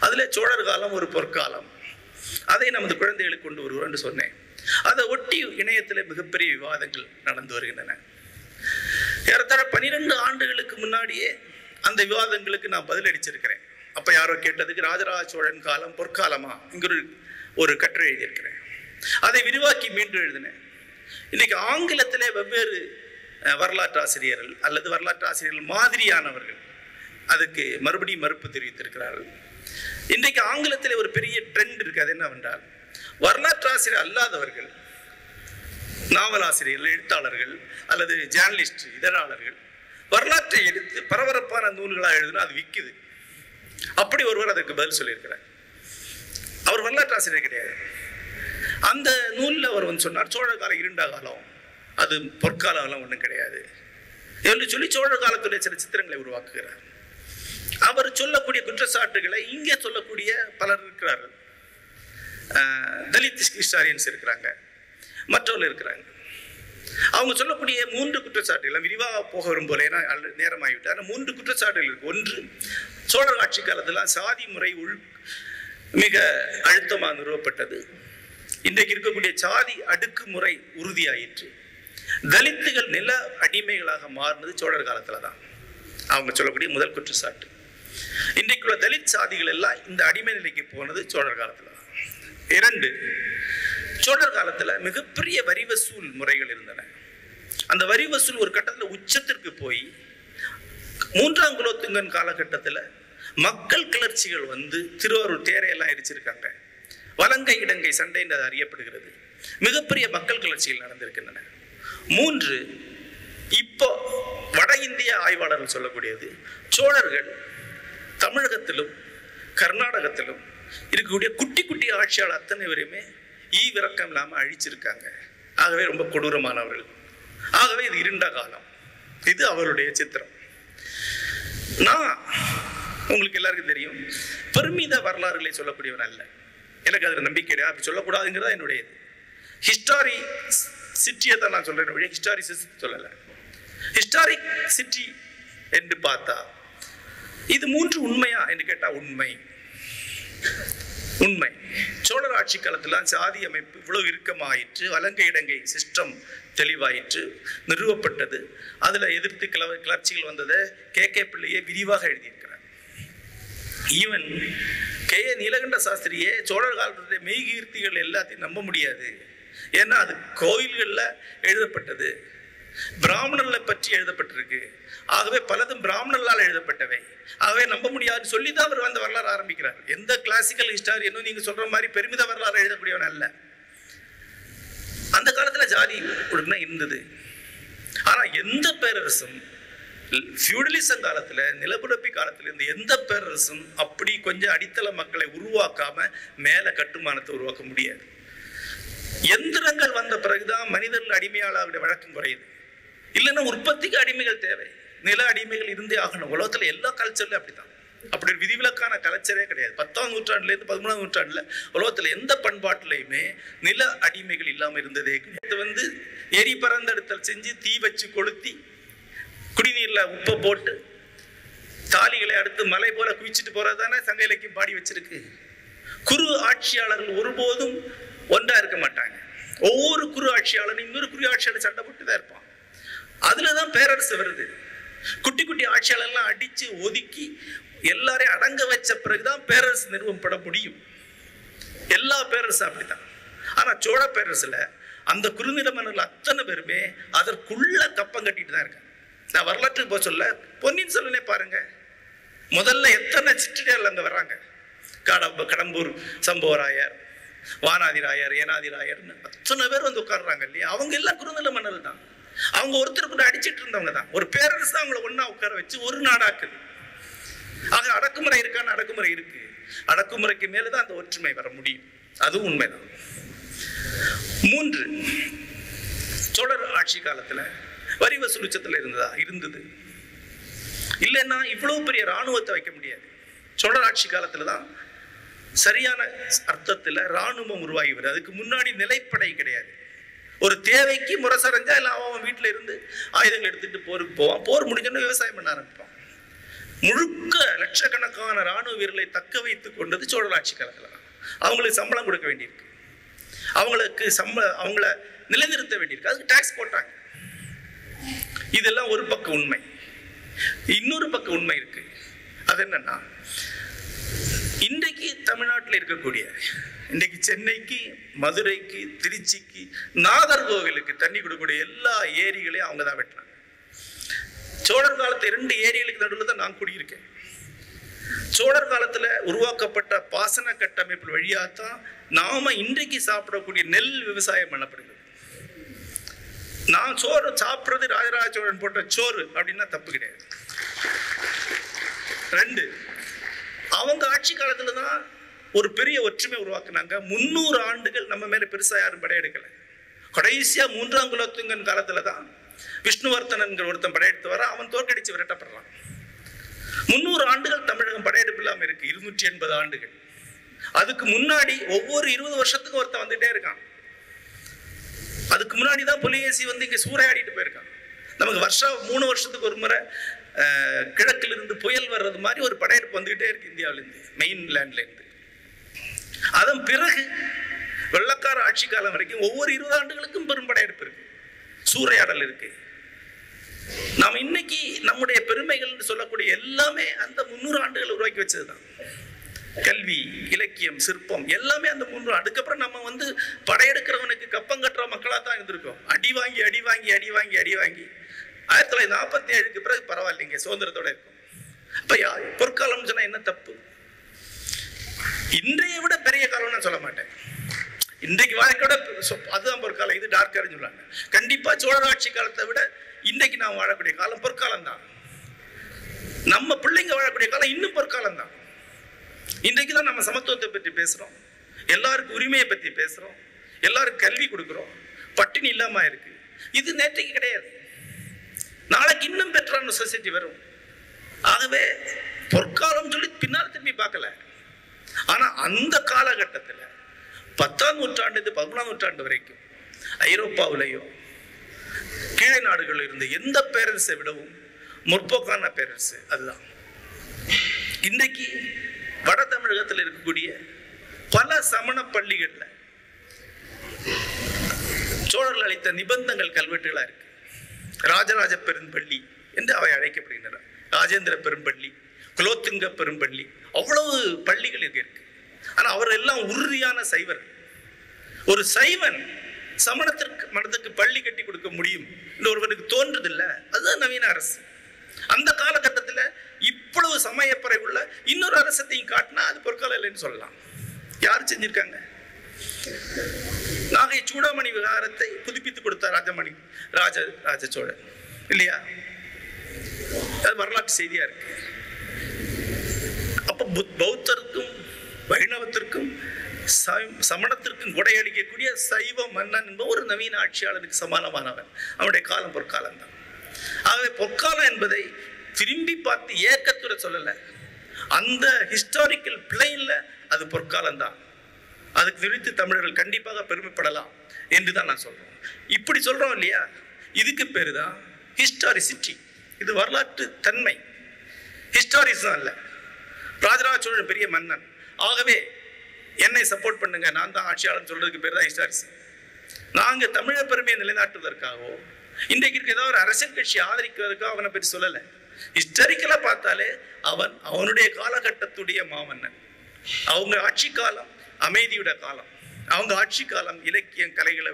அதில் சோழர் காலம் ஒரு பொற்காலம், அதை நமது குழந்தைகளுக்கு கொண்டு வருவோம் என்று சொன்னேன். அதை ஒட்டி இணையத்தில் மிகப்பெரிய விவாதங்கள் நடந்து வருகின்றன. ஏறத்தாழ 12 ஆண்டுகளுக்கு முன்னாடியே அந்த விவாதங்களுக்கு நான் பதிலளிச்சிருக்கிறேன். அப்போ யாரோ கேட்டதுக்கு ராஜராஜ சோழன் காலம் பொற்காலமா இங்கிற ஒரு கட்டுரை எழுதியிருக்கிறேன். அதை விரிவாக்கி மீண்டும் எழுதினேன். இன்னைக்கு ஆங்கிலத்திலே வெவ்வேறு வரலாற்று ஆசிரியர்கள் அல்லது வரலாற்று ஆசிரியர்கள் மாதிரியானவர்கள் அதுக்கு மறுபடியும் மறுப்பு தெரிவித்திருக்கிறார்கள். இன்றைக்கு ஆங்கிலத்தில் ஒரு பெரிய ட்ரெண்ட் இருக்கு. அது என்னவென்றால், வரலாற்று ஆசிரியர் அல்லாதவர்கள், நாவலாசிரியர்கள், எழுத்தாளர்கள் அல்லது ஜேர்னலிஸ்ட், இதழாளர்கள் வரலாற்றை எடுத்து பரபரப்பான நூல்களாக எழுதுனா அது விற்குது. அப்படி ஒருவர் அதற்கு பதில் சொல்லியிருக்கிறார். அவர் வரலாற்று ஆசிரியர் கிடையாது. அந்த நூலில் அவர் வந்து சொன்னார், சோழர் காலம் இருண்ட காலம், அது பொற்காலம் ஒன்றும் கிடையாது என்று சொல்லி சோழர் காலத்துடைய சில சித்திரங்களை உருவாக்குகிறார். அவர் சொல்லக்கூடிய குற்றச்சாட்டுகளை இங்கே சொல்லக்கூடிய பலர் இருக்கிறார்கள். தலித் ஹிஸ்டாரியன்ஸ் இருக்கிறாங்க, மற்றவர்கள் இருக்கிறாங்க. அவங்க சொல்லக்கூடிய 3 குற்றச்சாட்டுகள் விரிவாக போக வரும் போல, ஏன்னா நேரமாகிவிட்டு, ஆனால் 3 குற்றச்சாட்டுகள் இருக்கு. ஒன்று, சோழர் ஆட்சி காலத்தில் சாதி முறை மிக அழுத்தமாக நிறுவப்பட்டது. இன்றைக்கு இருக்கக்கூடிய சாதி அடுக்குமுறை உறுதியாயிற்று. தலித்துகள் நில அடிமைகளாக மாறினது சோழர் காலத்துல தான். அவங்க சொல்லக்கூடிய முதல் குற்றச்சாட்டு. இன்றைக்குள்ள தலித் சாதிகள் எல்லாம் இந்த அடிமை நிலைக்கு போனது சோழர் காலத்துல தான். 2, சோழர் காலத்துல மிகப்பெரிய வரி வசூல் முறைகள் இருந்தன. அந்த வரி வசூல் ஒரு கட்டத்தில் உச்சத்திற்கு போய் 3ஆம் குலோத்துங்கன் காலகட்டத்தில் மக்கள் கிளர்ச்சிகள் வந்து திருவாரூர் தேரையெல்லாம் எரிச்சிருக்காங்க. வலங்கை இடங்கை சண்டை என்று அது அறியப்படுகிறது. மிகப்பெரிய மக்கள் கிளர்ச்சிகள் நடந்திருக்கின்றன. 3, இப்போ வட இந்திய ஆய்வாளர்கள் சொல்லக்கூடியது, சோழர்கள் தமிழகத்திலும் கர்நாடகத்திலும் இருக்கக்கூடிய குட்டி குட்டி ஆட்சியாளர் அத்தனை பேருமே ஈவிரக்கம் இல்லாமல் அழிச்சிருக்காங்க. ஆகவே ரொம்ப கொடூரமானவர்கள். ஆகவே இது இருண்ட காலம். இது அவருடைய சித்திரம். நான் உங்களுக்கு எல்லாருக்கும் தெரியும், பெருமித வரலாறுகளை சொல்லக்கூடியவன் அல்ல. எனக்கு அதில் நம்பிக்கை கிடையாது. அப்படி சொல்லக்கூடாதுங்கிறதா என்னுடைய ஹிஸ்டாரி சிட்டியை தான் நான் சொல்றேன், ஹிஸ்டாரிசிஸ் சொல்லலை. ஹிஸ்டாரிக் சிட்டி என்று பார்த்தா இது 3 உண்மையா என்று கேட்டால் உண்மை. சோழர் ஆட்சி காலத்தில் சாதி அமைப்பு இவ்வளவு இறுக்கமாயிற்று, வலங்கை இடங்கை சிஸ்டம் தெளிவாயிற்று, நிறுவப்பட்டது. அதில் எதிர்த்து கிளர்ச்சிகள் வந்ததை கே பிள்ளையே விரிவாக எழுதியிருக்கிறார். ஈவன் கே நீலகண்ட சாஸ்திரியே சோழர் காலத்துடைய மெய்கீர்த்திகள் எல்லாத்தையும் நம்ப முடியாது. ஏன்னா அது கோயில்களில் எழுதப்பட்டது, பிராமணர்களை பற்றி எழுதப்பட்டிருக்கு. ஆகவே பலதும் பிராமணர்களால் எழுதப்பட்டவை. ஆகவே நம்ப முடியாதுன்னு சொல்லி தான் அவர் அந்த வரலாறு ஆரம்பிக்கிறார். எந்த கிளாசிக்கல் ஹிஸ்டாரியனும் நீங்க சொல்ற மாதிரி பெருமித வரலாறு எழுதக்கூடியவன் அல்ல. அந்த காலத்துல ஜாதி ஒழுங்குனா இருந்தது. ஆனா எந்த பேரரசும் ஃபியூடலிசம் காலத்துல, நிலப்புரப்பி காலத்துல இருந்து எந்த பேரரசும் அப்படி கொஞ்சம் அடித்தள மக்களை உருவாக்காம மேல கட்டுமானத்தை உருவாக்க முடியாது. எந்திரங்கள் வந்த பிறகுதான் மனிதர்கள் அடிமையாளாக வழக்கம் குறையுது. இல்லைன்னா உற்பத்திக்கு அடிமைகள் தேவை, நில அடிமைகள் இருந்தே ஆகணும். உலகத்துல எல்லா கல்ச்சர்லயும் அப்படித்தான். அப்படி ஒரு விதிவிலக்கான கல்ச்சரே கிடையாது. 10ஆம் நூற்றாண்டுலேருந்து 13ஆம் நூற்றாண்டுல உலகத்துல எந்த பண்பாட்டிலையுமே நில அடிமைகள் இல்லாம இருந்ததே கிடையாது. வந்து எரி பறந்தெடுத்தல் செஞ்சு தீ வச்சு கொளுத்தி குடிநீர்ல உப்பை போட்டு தாலிகளை அடுத்து மலை போல குவிச்சிட்டு போறதுதானே சங்க இலக்கியம் பாடி வச்சிருக்கு. குரு ஆட்சியாளர்கள் ஒருபோதும் ஒன்றா இருக்க மாட்டாங்க. ஒவ்வொரு குரு ஆட்சியாளரும் இன்னொரு குரு ஆட்சியாளர் சண்டை போட்டு தான் இருப்பான். அதுலதான் பேரரசு வருது. குட்டி குட்டி ஆட்சியாளர்லாம் அடிச்சு ஒதுக்கி எல்லாரையும் அடங்க வச்ச பிறகுதான் பேரரசு நிறுவப்பட முடியும். எல்லா பேரரசும் அப்படித்தான். ஆனா சோழ பேரரசுல அந்த குறுநில மன்னர்கள் அத்தனை பேருமே அதற்குள்ள கப்பம் கட்டிட்டு தான் இருக்காங்க. நான் வரலாற்றுக்கு போக சொல்ல, பொன்னியின் செல்வனே பாருங்க, முதல்ல எத்தனை சிற்றடியார்கள் அங்க வர்றாங்க. கடம்பூர் சம்புவராயர், வானாதிராயர், ஏனாதிராயர்னு அத்தனை பேர் வந்து உட்கார்றாங்க இல்லையா. அவங்க எல்லாம் குறுநில மன்னர்கள் தான். அவங்க ஒருத்தர் கூட அடிச்சிட்டு இருந்தவங்க தான். ஒரு பேரரசு தான் அவங்களை ஒன்னா உட்கார வச்சு ஒரு நாடாக்குது. ஆக அடக்குமுறை இருக்கான்னு அடக்குமுறை இருக்கு. அடக்குமுறைக்கு மேலதான் அந்த ஒற்றுமை வர முடியும். அதுவும் உண்மைதான். 3, சோழர் ஆட்சி காலத்துல வரி வசூல் உச்சத்துல இருந்தது. இல்லைன்னா இவ்வளவு பெரிய இராணுவத்தை வைக்க முடியாது. சோழர் ஆட்சி காலத்துலதான் சரியான அர்த்தத்துல இராணுவம் உருவாகி வருது. அதுக்கு முன்னாடி நிலைப்படை கிடையாது. ஒரு தேவைக்கு முரசரைஞ்சா இல்லை அவன் வீட்டில் இருந்து ஆயுதங்கள் எடுத்துட்டு போருக்கு போவான். போர் முடிஞ்சோன்னு விவசாயம் பண்ண ஆரம்பிப்பான். முழுக்க லட்சக்கணக்கான ராணுவ வீரர்களை தக்க வைத்துக் கொண்டது சோழர் ஆட்சி காலத்தில். அவங்களுக்கு சம்பளம் கொடுக்க வேண்டியிருக்கு, அவங்களுக்கு அவங்கள நிலைநிறுத்த வேண்டியிருக்கு, அதுக்கு டாக்ஸ் போட்டாங்க. இதெல்லாம் ஒரு பக்கம் உண்மை. இன்னொரு பக்கம் உண்மை இருக்கு. அது என்னன்னா, இன்றைக்கு தமிழ்நாட்டில் இருக்கக்கூடிய, இன்றைக்கு சென்னைக்கு, மதுரைக்கு, திருச்சிக்கு, நாகர்கோவிலுக்கு தண்ணி கொடுக்கக்கூடிய எல்லா ஏரிகளையும் அவங்க தான் வெட்டினாங்க. சோழர் காலத்து 2 ஏரிகளுக்கு நடுவில் தான் நான் குடியிருக்கேன். சோழர் காலத்துல உருவாக்கப்பட்ட பாசன கட்டமைப்பு வழியாத்தான் நாம இன்றைக்கு சாப்பிடக்கூடிய நெல் விவசாயம் பண்ணப்படுகிறது. நான் சோறு சாப்பிடுறது ராஜராஜ சோழன் போட்ட சோறு அப்படின்னா தப்பு கிடையாது. 2, அவங்க ஆட்சி காலத்துல தான் ஒரு பெரிய ஒற்றுமை உருவாக்குனாங்க. 300 ஆண்டுகள் நம்ம மேல பெருசா யாரும் படையெடுக்கல. கடைசியா 3ஆம் குலோத்துங்கன் காலத்துல தான் விஷ்ணுவர்த்தனன் ஒருத்தன் படையெடுத்து வர, அவன் தோற்கடிச்சு விரட்டப்படுறான். 300 ஆண்டுகள் தமிழகம் படையெடுப்பு இல்லாம இருக்கு. 280 ஆண்டுகள். அதுக்கு முன்னாடி ஒவ்வொரு 20 வருஷத்துக்கும் ஒருத்தன் வந்துட்டே இருக்கான். அதுக்கு முன்னாடிதான் புலிகேசி வந்து இங்க சூறையாடிட்டு போயிருக்கான். நமக்கு 3 வருஷத்துக்கு ஒரு முறை கிழக்கில் இருந்து புயல் வர்றது மாதிரி ஒரு படையெடுப்பு வந்துகிட்டே இருக்கு இந்தியாவிலிருந்து, மெயின்லேண்ட்ல இருந்து. அதன் பிறகு வெள்ளக்கார ஆட்சி காலம் வரைக்கும் ஒவ்வொரு 20 ஆண்டுகளுக்கும் பெரும் படையெடுப்பு இருக்கு, சூறையாடல் இருக்கு. நாம் இன்னைக்கு நம்முடைய பெருமைகள் சொல்லக்கூடிய எல்லாமே அந்த 300 ஆண்டுகள் உருவாக்கி வச்சதுதான். கல்வி, இலக்கியம், சிற்பம் எல்லாமே அந்த 300. அதுக்கப்புறம் நம்ம வந்து படையெடுக்கிறவனுக்கு கப்பம் கட்டுற மக்களா தான் இருந்திருக்கோம். அடி வாங்கி 1947க்கு பிறகு பரவாயில்லைங்க, சுதந்திரத்தோட இருக்கும். அப்ப பொற்காலம் சொன்னா என்ன தப்பு? இன்றைய விட பெரிய காலம்னு சொல்ல மாட்டேன். இன்றைக்கு வாழ்க்கையோட அதுதான் பொற்காலம், இது டார்க்கர்னு சொல்லுவாங்க. கண்டிப்பா சோழர் ஆட்சி காலத்தை விட இன்றைக்கு நாம் வாழக்கூடிய காலம் பொற்காலம் தான். நம்ம பிள்ளைங்க வாழக்கூடிய காலம் இன்னும் பொற்காலம் தான். இன்றைக்கு தான் நம்ம சமத்துவத்தை பற்றி பேசுறோம், எல்லாருக்கும் உரிமையை பற்றி பேசுறோம், எல்லாருக்கும் கல்வி கொடுக்கிறோம், பட்டினி இல்லாம இருக்கு. இது நேற்றைக்கு கிடையாது, நாளைக்கு இன்னும் பெட்டரான சொசைட்டி வரும். ஆகவே பொற்காலம் சொல்லி பின்னால் திரும்பி பார்க்கல. ஆனா அந்த காலகட்டத்தில் 10ஆம் நூற்றாண்டு 11ஆம் நூற்றாண்டு வரைக்கும் ஐரோப்பாவிலேயோ கீழே நாடுகள் இருந்த எந்த பேரரசை விடவும் முற்போக்கான பேரரசு அதுதான். இன்றைக்கு வட தமிழகத்தில் இருக்கக்கூடிய பல சமண பள்ளிகள்ல சோழர்கள் அளித்த நிபந்தங்கள் கல்வெட்டுகளா இருக்கு. ராஜராஜ பெரும்பள்ளி என்று அவை அழைக்கப்படுகின்றன. ராஜேந்திர பெரும்பள்ளி, குலோத்துங்க பெரும்பள்ளி, அவ்வளவு பள்ளிகள் இருக்கு. ஆனா அவர் எல்லாம் உறுதியான சைவர்கள். ஒரு சைவன் சமணத்திற்கு மனதுக்கு பள்ளி கட்டி கொடுக்க முடியும் என்று ஒருவருக்கு தோன்றதில்லை. அதுதான் நவீன அரசு. அந்த காலகட்டத்தில் இவ்வளவு சமயப்பறை உள்ள இன்னொரு அரசத்தையும் காட்டினா அது பொற்காலம் இல்லைன்னு சொல்லலாம். யார் செஞ்சிருக்காங்க? நாகை சூடாமணி விகாரத்தை புதுப்பித்து கொடுத்தார் ராஜ சோழன் இல்லையா? அது வரலாற்று செய்தியா இருக்கு. அப்ப பௌத்தருக்கும் வைணவத்திற்கும் சமணத்திற்கும் கொடையடிக்கக்கூடிய சைவ மன்னன் என்பது ஒரு நவீன ஆட்சியாளருக்கு சமானமானவன். அவனுடைய காலம் பொற்காலம் தான். ஆகவே பொற்காலம் என்பதை திரும்பி பார்த்து ஏக்கத்துறை சொல்லல, அந்த ஹிஸ்டாரிக்கல் பிளேன்ல அது பொற்காலம் தான். அதுக்கு நிறுத்தி தமிழர்கள் கண்டிப்பாக பெருமைப்படலாம் என்றுதான் நான் சொல்றேன். இப்படி சொல்றோம் இல்லையா, இதுக்கு பேரு தான் ஹிஸ்டாரிசிட்டி. இது வரலாற்று தன்மை, ஹிஸ்டாரிசம் அல்ல. ராஜராஜ சோழன் பெரிய மன்னன், ஆகவே என்னை சப்போர்ட் பண்ணுங்க, நான் தான் ஆட்சியாளர் சொல்றதுக்கு பேர் தான் ஹிஸ்டாரிசம். நாங்க தமிழர் பெருமையை நிலைநாட்டுவதற்காகவோ இன்றைக்கு இருக்க ஏதாவது ஒரு அரசியல் கட்சி ஆதரிக்கிறதுக்காக அவனை பற்றி சொல்லலை. ஹிஸ்டாரிக்கலா பார்த்தாலே அவனுடைய காலகட்டத்துடைய மாமன்னன். அவங்க ஆட்சி காலம் அமைதியோட காலம், அவங்க ஆட்சி காலம் இலக்கியம் கலைகளை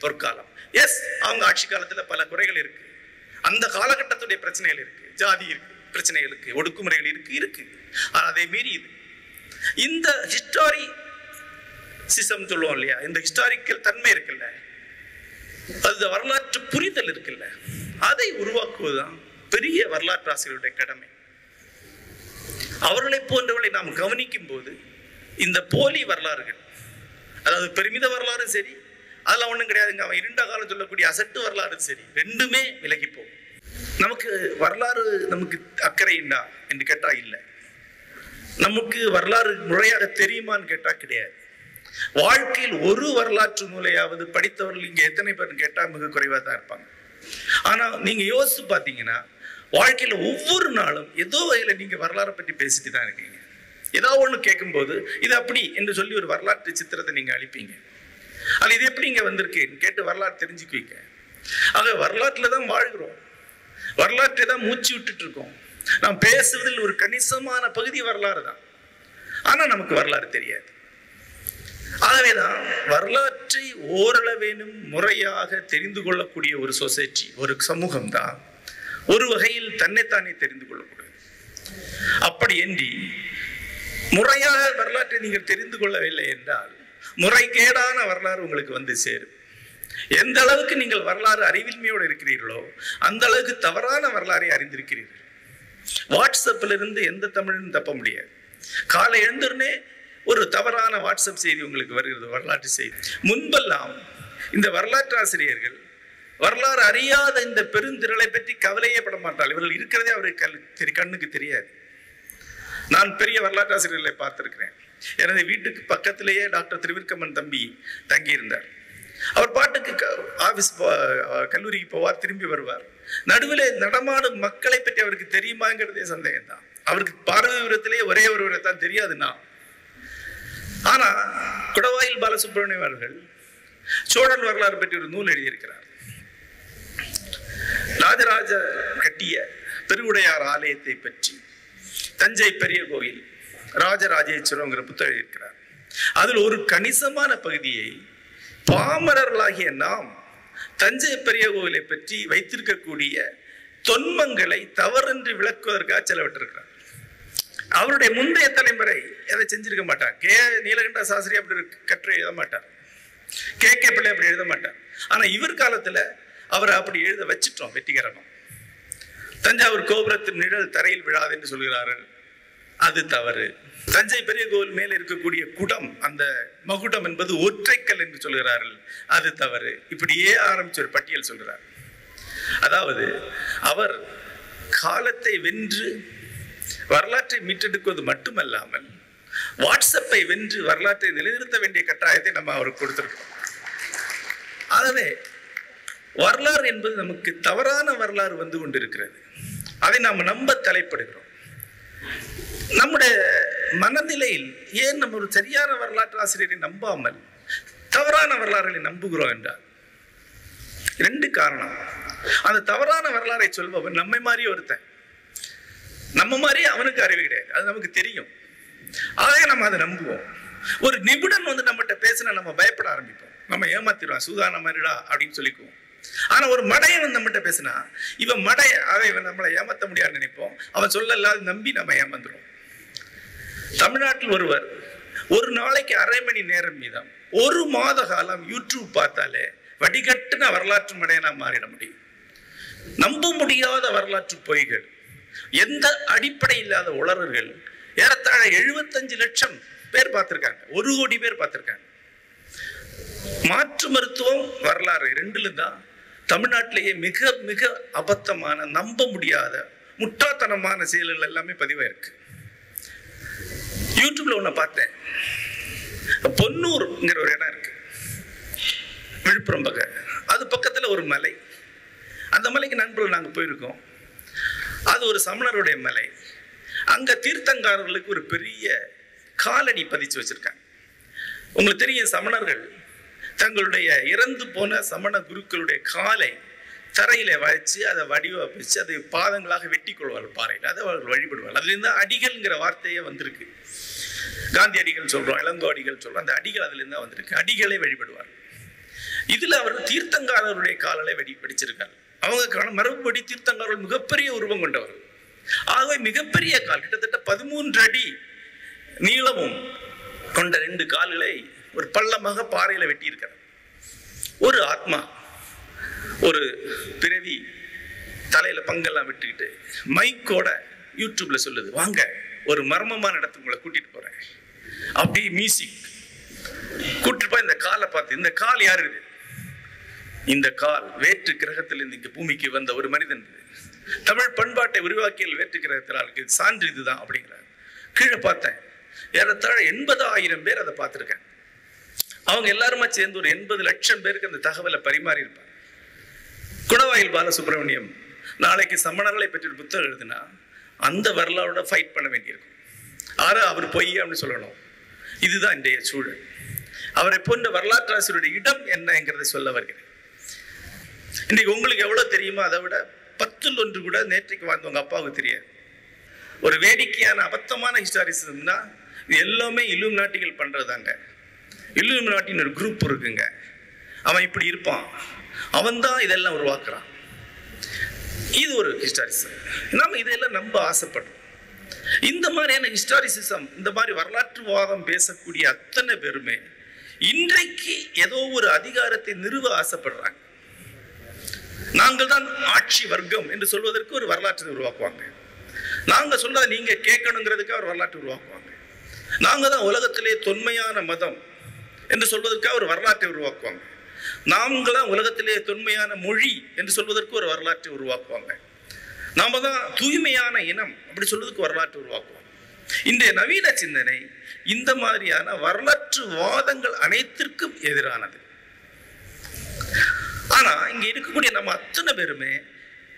பொற்காலம். எஸ், அவங்க ஆட்சி காலத்துல பல குறைகள் இருக்கு, அந்த காலகட்டத்துடைய பிரச்சனைகள் இருக்கு, ஜாதி இருக்கு, பிரச்சனைகள் இருக்கு, ஒடுக்குமுறைகள் இருக்கு. அதை மீறி இந்த ஹிஸ்டாரிசிசம் சொல்லுவோம் இல்லையா, இந்த ஹிஸ்டாரிக்கல் தன்மை இருக்குல்ல, அது வரலாற்று புரிதல் இருக்குல்ல, அதை உருவாக்குவதுதான் பெரிய வரலாற்று ஆசிரியருடைய கடமை. அவர்களை போன்றவர்களை நாம் கவனிக்கும் போது இந்த போலி வரலாறுகள், அதாவது பெருமித வரலாறும் சரி, அதெல்லாம் ஒன்றும் கிடையாதுங்க, அவன் இருண்ட காலம் சொல்லக்கூடிய அசட்டு வரலாறும் சரி, ரெண்டுமே விலகி போகும். நமக்கு வரலாறு நமக்கு அக்கறைண்டா என்று கேட்டா இல்லை. நமக்கு வரலாறு முறையாக தெரியுமான்னு கேட்டா கிடையாது. வாழ்க்கையில் ஒரு வரலாற்று நூலையாவது படித்தவர்கள் இங்க எத்தனை பேர் கேட்டா மிக குறைவா தான் இருப்பாங்க. ஆனா நீங்க யோசிச்சு பார்த்தீங்கன்னா வாழ்க்கையில ஒவ்வொரு நாளும் ஏதோ வகையில நீங்க வரலாறை பற்றி பேசிட்டு தான் இருக்கீங்க. ஏதாவது ஒண்ணு கேட்கும்போது இது அப்படி என்று சொல்லி ஒரு வரலாற்று சித்திரத்தை நீங்க அளிப்பீங்க. அது இது எப்படி இங்க வந்திருக்கு கேட்டு வரலாறு தெரிஞ்சுக்குவீங்க. ஆக வரலாற்றுல தான் வாழ்கிறோம், வரலாற்றை தான் மூச்சு விட்டுட்டு இருக்கோம். நாம் பேசுவதில் ஒரு கணிசமான பகுதி வரலாறு தான். ஆனா நமக்கு வரலாறு தெரியாது. ஆகவேதான் வரலாற்றை ஓரளவேனும் முறையாக தெரிந்து கொள்ளக்கூடிய ஒரு சொசைட்டி, ஒரு சமூகம் தான் ஒரு வகையில் தன்னைத்தானே தெரிந்து கொள்ளக்கூடாது. அப்படி என்று முறையாக வரலாற்றை நீங்கள் தெரிந்து கொள்ளவில்லை என்றால் முறைகேடான வரலாறு உங்களுக்கு வந்து சேரும். எந்த அளவுக்கு நீங்கள் வரலாறு அறிவின்மையோடு இருக்கிறீர்களோ அந்த அளவுக்கு தவறான வரலாறை அறிந்திருக்கிறீர்கள். வாட்ஸ்அப்ல இருந்து எந்த தமிழனும் தப்ப முடியாது. காலை எழுந்தோடனே ஒரு தவறான வாட்ஸ்அப் செய்தி உங்களுக்கு வருகிறது, வரலாற்று செய்தி. முன்பெல்லாம் இந்த வரலாற்று ஆசிரியர்கள் வரலாறு அறியாத இந்த பெருந்திரளை பற்றி கவலையே பட மாட்டார்கள். இவர்கள் இருக்கிறதே அவருக்கு கண்ணுக்கு தெரியாது. நான் பெரிய வரலாற்று ஆசிரியர்களை பார்த்திருக்கிறேன். எனது வீட்டுக்கு பக்கத்திலேயே டாக்டர் திருவிற்கமன் தம்பி தங்கியிருந்தார். அவர் பாட்டுக்கு ஆபீஸ் கல்லூரிக்கு போவார், திரும்பி வருவார். நடுவில் நடமாடும் மக்களை பற்றி அவருக்கு தெரியுமாங்கிறதே சந்தேகம் தான். அவருக்கு பார்வை விவரத்திலே ஒரே ஒருவரை தான் தெரியாதுன்னா. ஆனா குடவாயில் பாலசுப்ரமணியம் அவர்கள் சோழன் வரலாறு பற்றி ஒரு நூல் எழுதியிருக்கிறார். ராஜராஜ கட்டிய பெருவுடையார் ஆலயத்தை பற்றி, தஞ்சை பெரிய கோயில் ராஜராஜேஸ்வரங்கிற புத்தகம் எழுதியிருக்கிறார். அதில் ஒரு கணிசமான பகுதியை பாமரர்களாகிய நாம் தஞ்சை பெரிய கோயிலை பற்றி வைத்திருக்கக்கூடிய தொன்மங்களை தவறென்று விளக்குவதற்காக செலவிட்டிருக்கிறார். அவருடைய முந்தைய தலைமுறை அதை செஞ்சிருக்க மாட்டார். கே நீலகண்ட சாஸ்திரி அப்படி கற்று எழுத மாட்டார், கே பிள்ளை அப்படி எழுத மாட்டார். ஆனா இவர் காலத்துல அவரை அப்படி எழுத வச்சிட்டோம் வெற்றிகரமா. தஞ்சாவூர் கோபுரத்தின் நிழல் தரையில் விழாது என்று சொல்கிறார்கள், அது தவறு. தஞ்சை பெரிய கோவில் மேல இருக்கக்கூடிய குடம், அந்த மகுடம் என்பது ஒற்றைக்கல் என்று சொல்கிறார்கள், அது தவறு. இப்படியே ஆரம்பிச்ச ஒரு பட்டியல் சொல்கிறார். அதாவது அவர் காலத்தை வென்று வரலாற்றை மீட்டெடுக்குவது மட்டுமல்லாமல் வாட்ஸ்அப்பை வென்று வரலாற்றை நிலைநிறுத்த வேண்டிய கட்டாயத்தை நம்ம அவருக்கு கொடுத்திருக்கோம். ஆகவே வரலாறு என்பது நமக்கு தவறான வரலாறு வந்து கொண்டிருக்கிறது. அதை நாம் நம்ப தலைப்படுகிறோம். நம்முடைய மனநிலையில் ஏன் நம்ம ஒரு சரியான வரலாற்று ஆசிரியரை நம்பாமல் தவறான வரலாறுகளை நம்புகிறோம் என்றால் ரெண்டு காரணம். அந்த தவறான வரலாறை சொல்பவன் நம்மை மாதிரியே ஒருத்தன், நம்ம மாதிரியே அவனுக்கு அறிவு கிடையாது, அது நமக்கு தெரியும். ஆக நம்ம அதை நம்புவோம். ஒரு நிபுணன் வந்து நம்மகிட்ட பேசினா நம்ம பயப்பட ஆரம்பிப்போம், நம்ம ஏமாத்திடுவான், சூதான மாதிரிடா அப்படின்னு சொல்லிக்குவோம். ஆனா ஒரு மடையன் வந்து நம்மகிட்ட பேசினா இவன் மடைய, அவன் நம்மளை ஏமாத்த முடியாதுன்னு நினைப்போம். அவன் சொல்லலாது நம்பி நம்ம ஏமாந்துடும். தமிழ்நாட்டில் ஒருவர் ஒரு நாளைக்கு அரை மணி நேரம் மீதம் ஒரு மாத காலம் யூடியூப் பார்த்தாலே வடிகட்டின வரலாற்று மடையனா மாறிட முடியும். நம்ப முடியாத வரலாற்று பொய்கள், எந்த அடிப்படை இல்லாத உளறல்கள் ஏறத்தாழ 75 லட்சம் பேர் பார்த்திருக்காங்க, 1 கோடி பேர் பார்த்திருக்காங்க. மாற்று மருத்துவம் வரலாறு ரெண்டுல தான் தமிழ்நாட்டிலேயே மிக மிக அபத்தமான, நம்ப முடியாத, முட்டாள்தனமான செயல்கள் எல்லாமே பதிவாயிருக்கு. யூடியூப்ல ஒண்ணு பார்த்தேன். பொன்னூர்ங்கிற ஒரு இடம் இருக்கு விழுப்புரம் பக்கம். அது பக்கத்துல ஒரு மலை. அந்த மலைக்கு நண்பர்கள் நாங்க போயிருக்கோம். அது ஒரு சமணருடைய மலை. அங்க தீர்த்தங்காரர்களுக்கு ஒரு பெரிய காலடி பதிச்சு வச்சிருக்காங்க. உங்களுக்கு தெரியும், சமணர்கள் தங்களுடைய இறந்து போன சமண குருக்களுடைய காலை தரையில வச்சு அதை வடிவமைச்சு அதை பாதங்களாக வெட்டி கொள்வார்கள் பாறையில். அதை அவர்கள் வழிபடுவார்கள். அதுல இருந்து அடிகள்ங்கிற வார்த்தையே வந்திருக்கு. காந்தி அடிகள் சொல்றோம், இளங்கோ அடிகள் சொல்றோம், அந்த அடிகள் அதுல இருந்தா வந்திருக்கு. அடிகளை வழிபடுவார்கள். இதுல அவர்கள் தீர்த்தங்காரருடைய காலை வடிச்சிருக்காங்க. அவங்க மரபுபடி தீர்த்தங்காரர்கள் மிகப்பெரிய உருவம் கொண்டவர்கள். ஆகவே மிகப்பெரிய கால், கிட்டத்தட்ட 13 அடி நீளமும் கொண்ட 2 கால்களை ஒரு பள்ளமாக பாறையில வெட்டி இருக்கிறார். ஒரு ஆத்மா, ஒரு பிறவி தலையில பங்கெல்லாம் விட்டுக்கிட்டு மைக்கோட யூடியூப்ல சொல்லுது, வாங்க ஒரு மர்மமான இடத்துக்கு உங்களை கூட்டிட்டு போறேன். அப்படி மியூசிக் கூட்டிட்டு போய் இந்த காலை பார்த்து, இந்த கால் யாரு? இந்த கால் வேற்று கிரகத்திலிருந்து இங்க பூமிக்கு வந்த ஒரு மனிதன். தமிழ் பண்பாட்டை உருவாக்கியல் வேற்று கிரகத்திற்கு சான்று இதுதான் அப்படிங்கிறார். கீழே பார்த்தேன், ஏறத்தாழ 80,000 பேர் அதை பார்த்திருக்கேன். அவங்க எல்லாருமா சேர்ந்து ஒரு 80 லட்சம் பேருக்கு அந்த தகவலை பரிமாறி இருப்பாங்க. குடவாயில் பாலசுப்ரமணியம் நாளைக்கு சமணர்களை பற்றி ஒரு புத்தகம் எழுதுனா அந்த வரலாறோட ஃபைட் பண்ண வேண்டியிருக்கும். அவர் பொய் அப்படின்னு சொல்லணும். இதுதான் இன்றைய சூழல். அவரை போன்ற வரலாற்றாசிரியருடைய இடம் என்னங்கிறத சொல்ல வருகிறேன். இன்றைக்கு உங்களுக்கு எவ்வளவு தெரியுமோ அதை விட 10ல் 1 கூட நேற்றைக்கு வாழ்ந்தவங்க அப்பாவுக்கு தெரியாது. ஒரு வேடிக்கையான அபத்தமான ஹிஸ்டாரிசம்னா இது எல்லாமே இல்லுமினாட்டிகள் பண்றதாங்க. இல்லுமினாட்டின்னு ஒரு குரூப் இருக்குங்க, அவன் இப்படி இருப்பான், அவன் தான் இதெல்லாம் உருவாக்குறான். இது ஒரு ஹிஸ்டாரிசம். நாம இதெல்லாம் நம்ப ஆசைப்படுறோம். இந்த மாதிரியான ஹிஸ்டாரிசிசம், இந்த மாதிரி வரலாற்றுவாதம் பேசக்கூடிய அத்தனை பேருமே இன்றைக்கு ஏதோ ஒரு அதிகாரத்தை நிறுவ ஆசைப்படுறாங்க. நாங்கள் தான் ஆட்சி வர்க்கம் என்று சொல்வதற்கு ஒரு வரலாற்றை உருவாக்குவாங்க. நாங்க சொல்றதை நீங்க கேட்கணுங்கிறதுக்காக ஒரு வரலாற்றை உருவாக்குவாங்க. நாங்க தான் உலகத்திலே தொன்மையான மதம் என்று சொல்வதற்காக ஒரு வரலாற்றை உருவாக்குவாங்க. நாங்களாம் உலகத்திலே தொன்மையான மொழி என்று சொல்வதற்கு ஒரு வரலாற்றை உருவாக்குவாங்க. நாம தான் தூய்மையான இனம் அப்படி சொல்வதற்கு வரலாற்றை உருவாக்குவாங்க. இன்றைய நவீன சிந்தனை இந்த மாதிரியான வரலாற்று வாதங்கள் அனைத்திற்கும் எதிரானது. ஆனா இங்க இருக்கக்கூடிய நம்ம அத்தனை பேருமே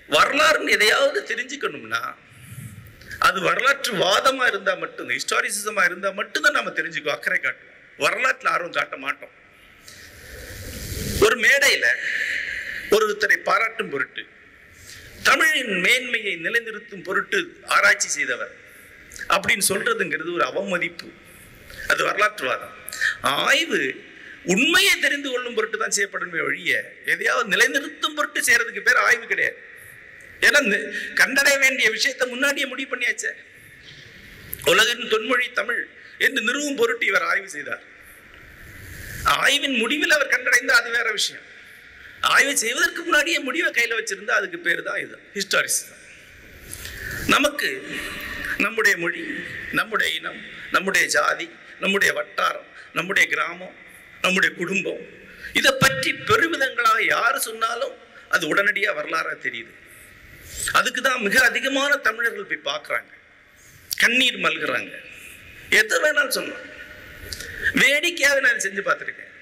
வரலாறுன்னு எதையாவது தெரிஞ்சுக்கணும்னா அது வரலாற்று வாதமா இருந்தா மட்டும், ஹிஸ்டாரிசிசமா இருந்தா மட்டும்தான் நம்ம தெரிஞ்சுக்கோ, அக்கறை காட்டும். வரலாற்றுல ஆர்வம் காட்ட மாட்டோம். ஒரு மேடையில ஒருத்தரை பாராட்டும் பொருட்டு, தமிழின் மேன்மையை நிலைநிறுத்தும் பொருட்டு ஆராய்ச்சி செய்தவர் அப்படின்னு சொல்றதுங்கிறது ஒரு அவமதிப்பு. அது வரலாற்றுவாதம். ஆய்வு உண்மையை தெரிந்து கொள்ளும் பொருட்டு தான் செய்யப்படுமே ஒழிய எதையாவது நிலைநிறுத்தும் பொருட்டு செய்யறதுக்கு பேர் ஆய்வு கிடையாது. ஏன்னா கண்டடைய வேண்டிய விஷயத்தை முன்னாடியே முடிவு பண்ணியாச்சே. உலகின் தொன்மொழி தமிழ் என்று நிறுவும் பொருட்டு இவர் ஆய்வு செய்தார். ஆய்வின் முடிவில் அவர் கண்டடைந்த அது வேற விஷயம். ஆய்வு செய்வதற்கு முன்னாடியே முடிவை கையில வச்சிருந்தா அதுக்கு பேர் தான் இது ஹிஸ்டாரிசிசம். நமக்கு நம்முடைய மொழி, நம்முடைய இனம், நம்முடைய ஜாதி, நம்முடைய வட்டாரம், நம்முடைய கிராமம், நம்முடைய குடும்பம், இதை பற்றி பெருமிதங்களாக யாரு சொன்னாலும் அது உடனடியாக வரலாறா தெரியுது. அதுக்கு தான் மிக அதிகமான தமிழர்கள் போய் பார்க்குறாங்க, கண்ணீர் மல்கிறாங்க. எதை வேணாலும் சொல்லலாம். வேடிக்கையாக நான் செஞ்சு பார்த்துருக்கேன்.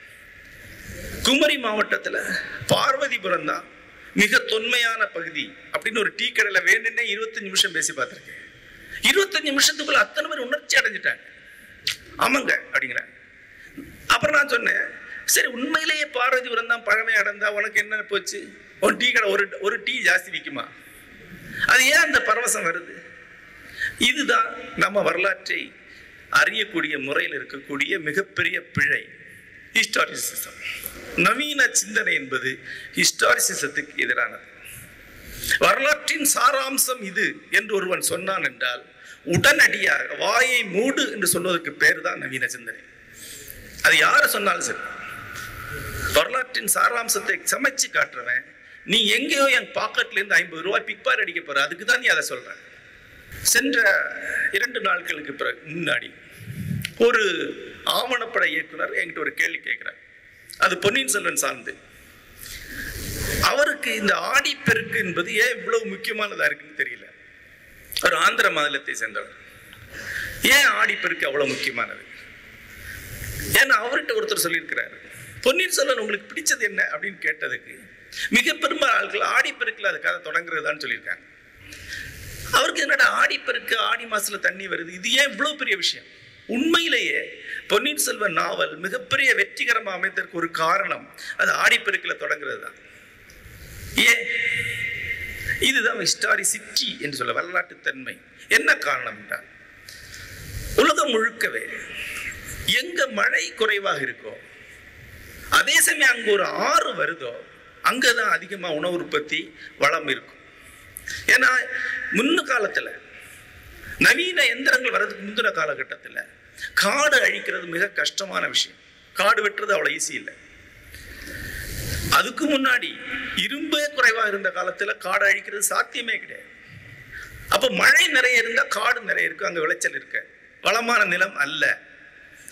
குமரி மாவட்டத்தில் பார்வதிபுரம் தான் மிக தொன்மையான பகுதி அப்படின்னு ஒரு டீ கடையில் வேண்டுன்னே 25 நிமிஷம் பேசி பார்த்துருக்கேன். 25 நிமிஷத்துக்குள்ள அத்தனை பேர் உணர்ச்சி அடைஞ்சிட்டாங்க. ஆமாங்க அப்படிங்கிறேன். அப்புறம் நான் சொன்னேன், சரி உண்மையிலேயே பார்வதிபுரம் தான் பழமை அடைந்தா உனக்கு என்ன போச்சு? உன் டீ கடை ஒரு டீ ஜாஸ்தி விற்குமா? அது ஏன் அந்த பரவசம் வருது? இதுதான் நம்ம வரலாற்றை அறியக்கூடிய முறையில் இருக்கக்கூடிய மிகப்பெரிய பிழை, ஹிஸ்டாரிசிசம். நவீன சிந்தனை என்பது ஹிஸ்டாரிசிசத்துக்கு எதிரானது. வரலாற்றின் சாராம்சம் இது என்று ஒருவன் சொன்னான் என்றால் உடனடியாக வாயை மூடு என்று சொல்வதற்கு பேர் தான் நவீன சிந்தனை. அது யாரு சொன்னாலும் சரி, வரலாற்றின் சாராம்சத்தை சமைச்சு காட்டுறவன் நீ எங்கேயோ என் பாக்கெட்ல இருந்து 50 ரூபாய் பிக்பார் அடிக்க போற, அதுக்கு தான் நீ அதை சொல்ற. சென்ற 2 நாட்களுக்கு பிறகு முன்னாடி ஒரு ஆவணப்பட இயக்குனர் என்கிட்ட ஒரு கேள்வி கேட்கிறார். அது பொன்னியின் செல்வன் சார்ந்து. அவருக்கு இந்த ஆடிப்பெருக்கு என்பது ஏன் இவ்வளவு முக்கியமானதா இருக்குன்னு தெரியல. ஒரு ஆந்திர மாநிலத்தை சேர்ந்தவர். ஏன் ஆடிப்பெருக்கு அவ்வளவு முக்கியமானது? ஏன்னா அவர்கிட்ட ஒருத்தர் சொல்லியிருக்கிறாரு, பொன்னியின் செல்வன் உங்களுக்கு பிடிச்சது என்ன அப்படின்னு கேட்டதுக்கு மிக பெரும்பாலும் ஆட்கள் ஆடிப்பெருக்கில் அது கதை தொடங்குறதுதான் சொல்லியிருக்காங்க. அவருக்கு என்னடா ஆடிப்பெருக்கு, ஆடி மாசத்துல தண்ணி வருது, இது ஏன் இவ்வளவு பெரிய விஷயம்? உண்மையிலேயே பொன்னியின் செல்வன் நாவல் மிகப்பெரிய வெற்றிகரமா அமைந்ததற்கு ஒரு காரணம் அது ஆடிப்பெருக்கில் தொடங்குறது தான். ஏன்? இதுதான் ஹிஸ்டாரிசிட்டி என்று சொல்ல, வரலாற்று தன்மை. என்ன காரணம் என்றால் உலகம் முழுக்கவே எங்க மழை குறைவாக இருக்கோ அதே சமயம் அங்க ஒரு ஆறு வருதோ அங்கதான் அதிகமா உணவு உற்பத்தி வளம் இருக்கும். ஏன்னா முன்ன காலத்துல நவீன எந்திரங்கள் வர்றதுக்கு முந்தின காலகட்டத்தில் காடு அழிக்கிறது மிக கஷ்டமான விஷயம். காடு வெட்டுறது அவ்வளவு ஈஸி இல்லை. அதுக்கு முன்னாடி இரும்பே குறைவாக இருந்த காலத்துல காடு அழிக்கிறது சாத்தியமே கிடையாது. அப்ப மழை நிறைய இருந்தா காடு நிறைய இருக்கு, அங்க விளைச்சல் இருக்கு. வளமான நிலம் அல்ல,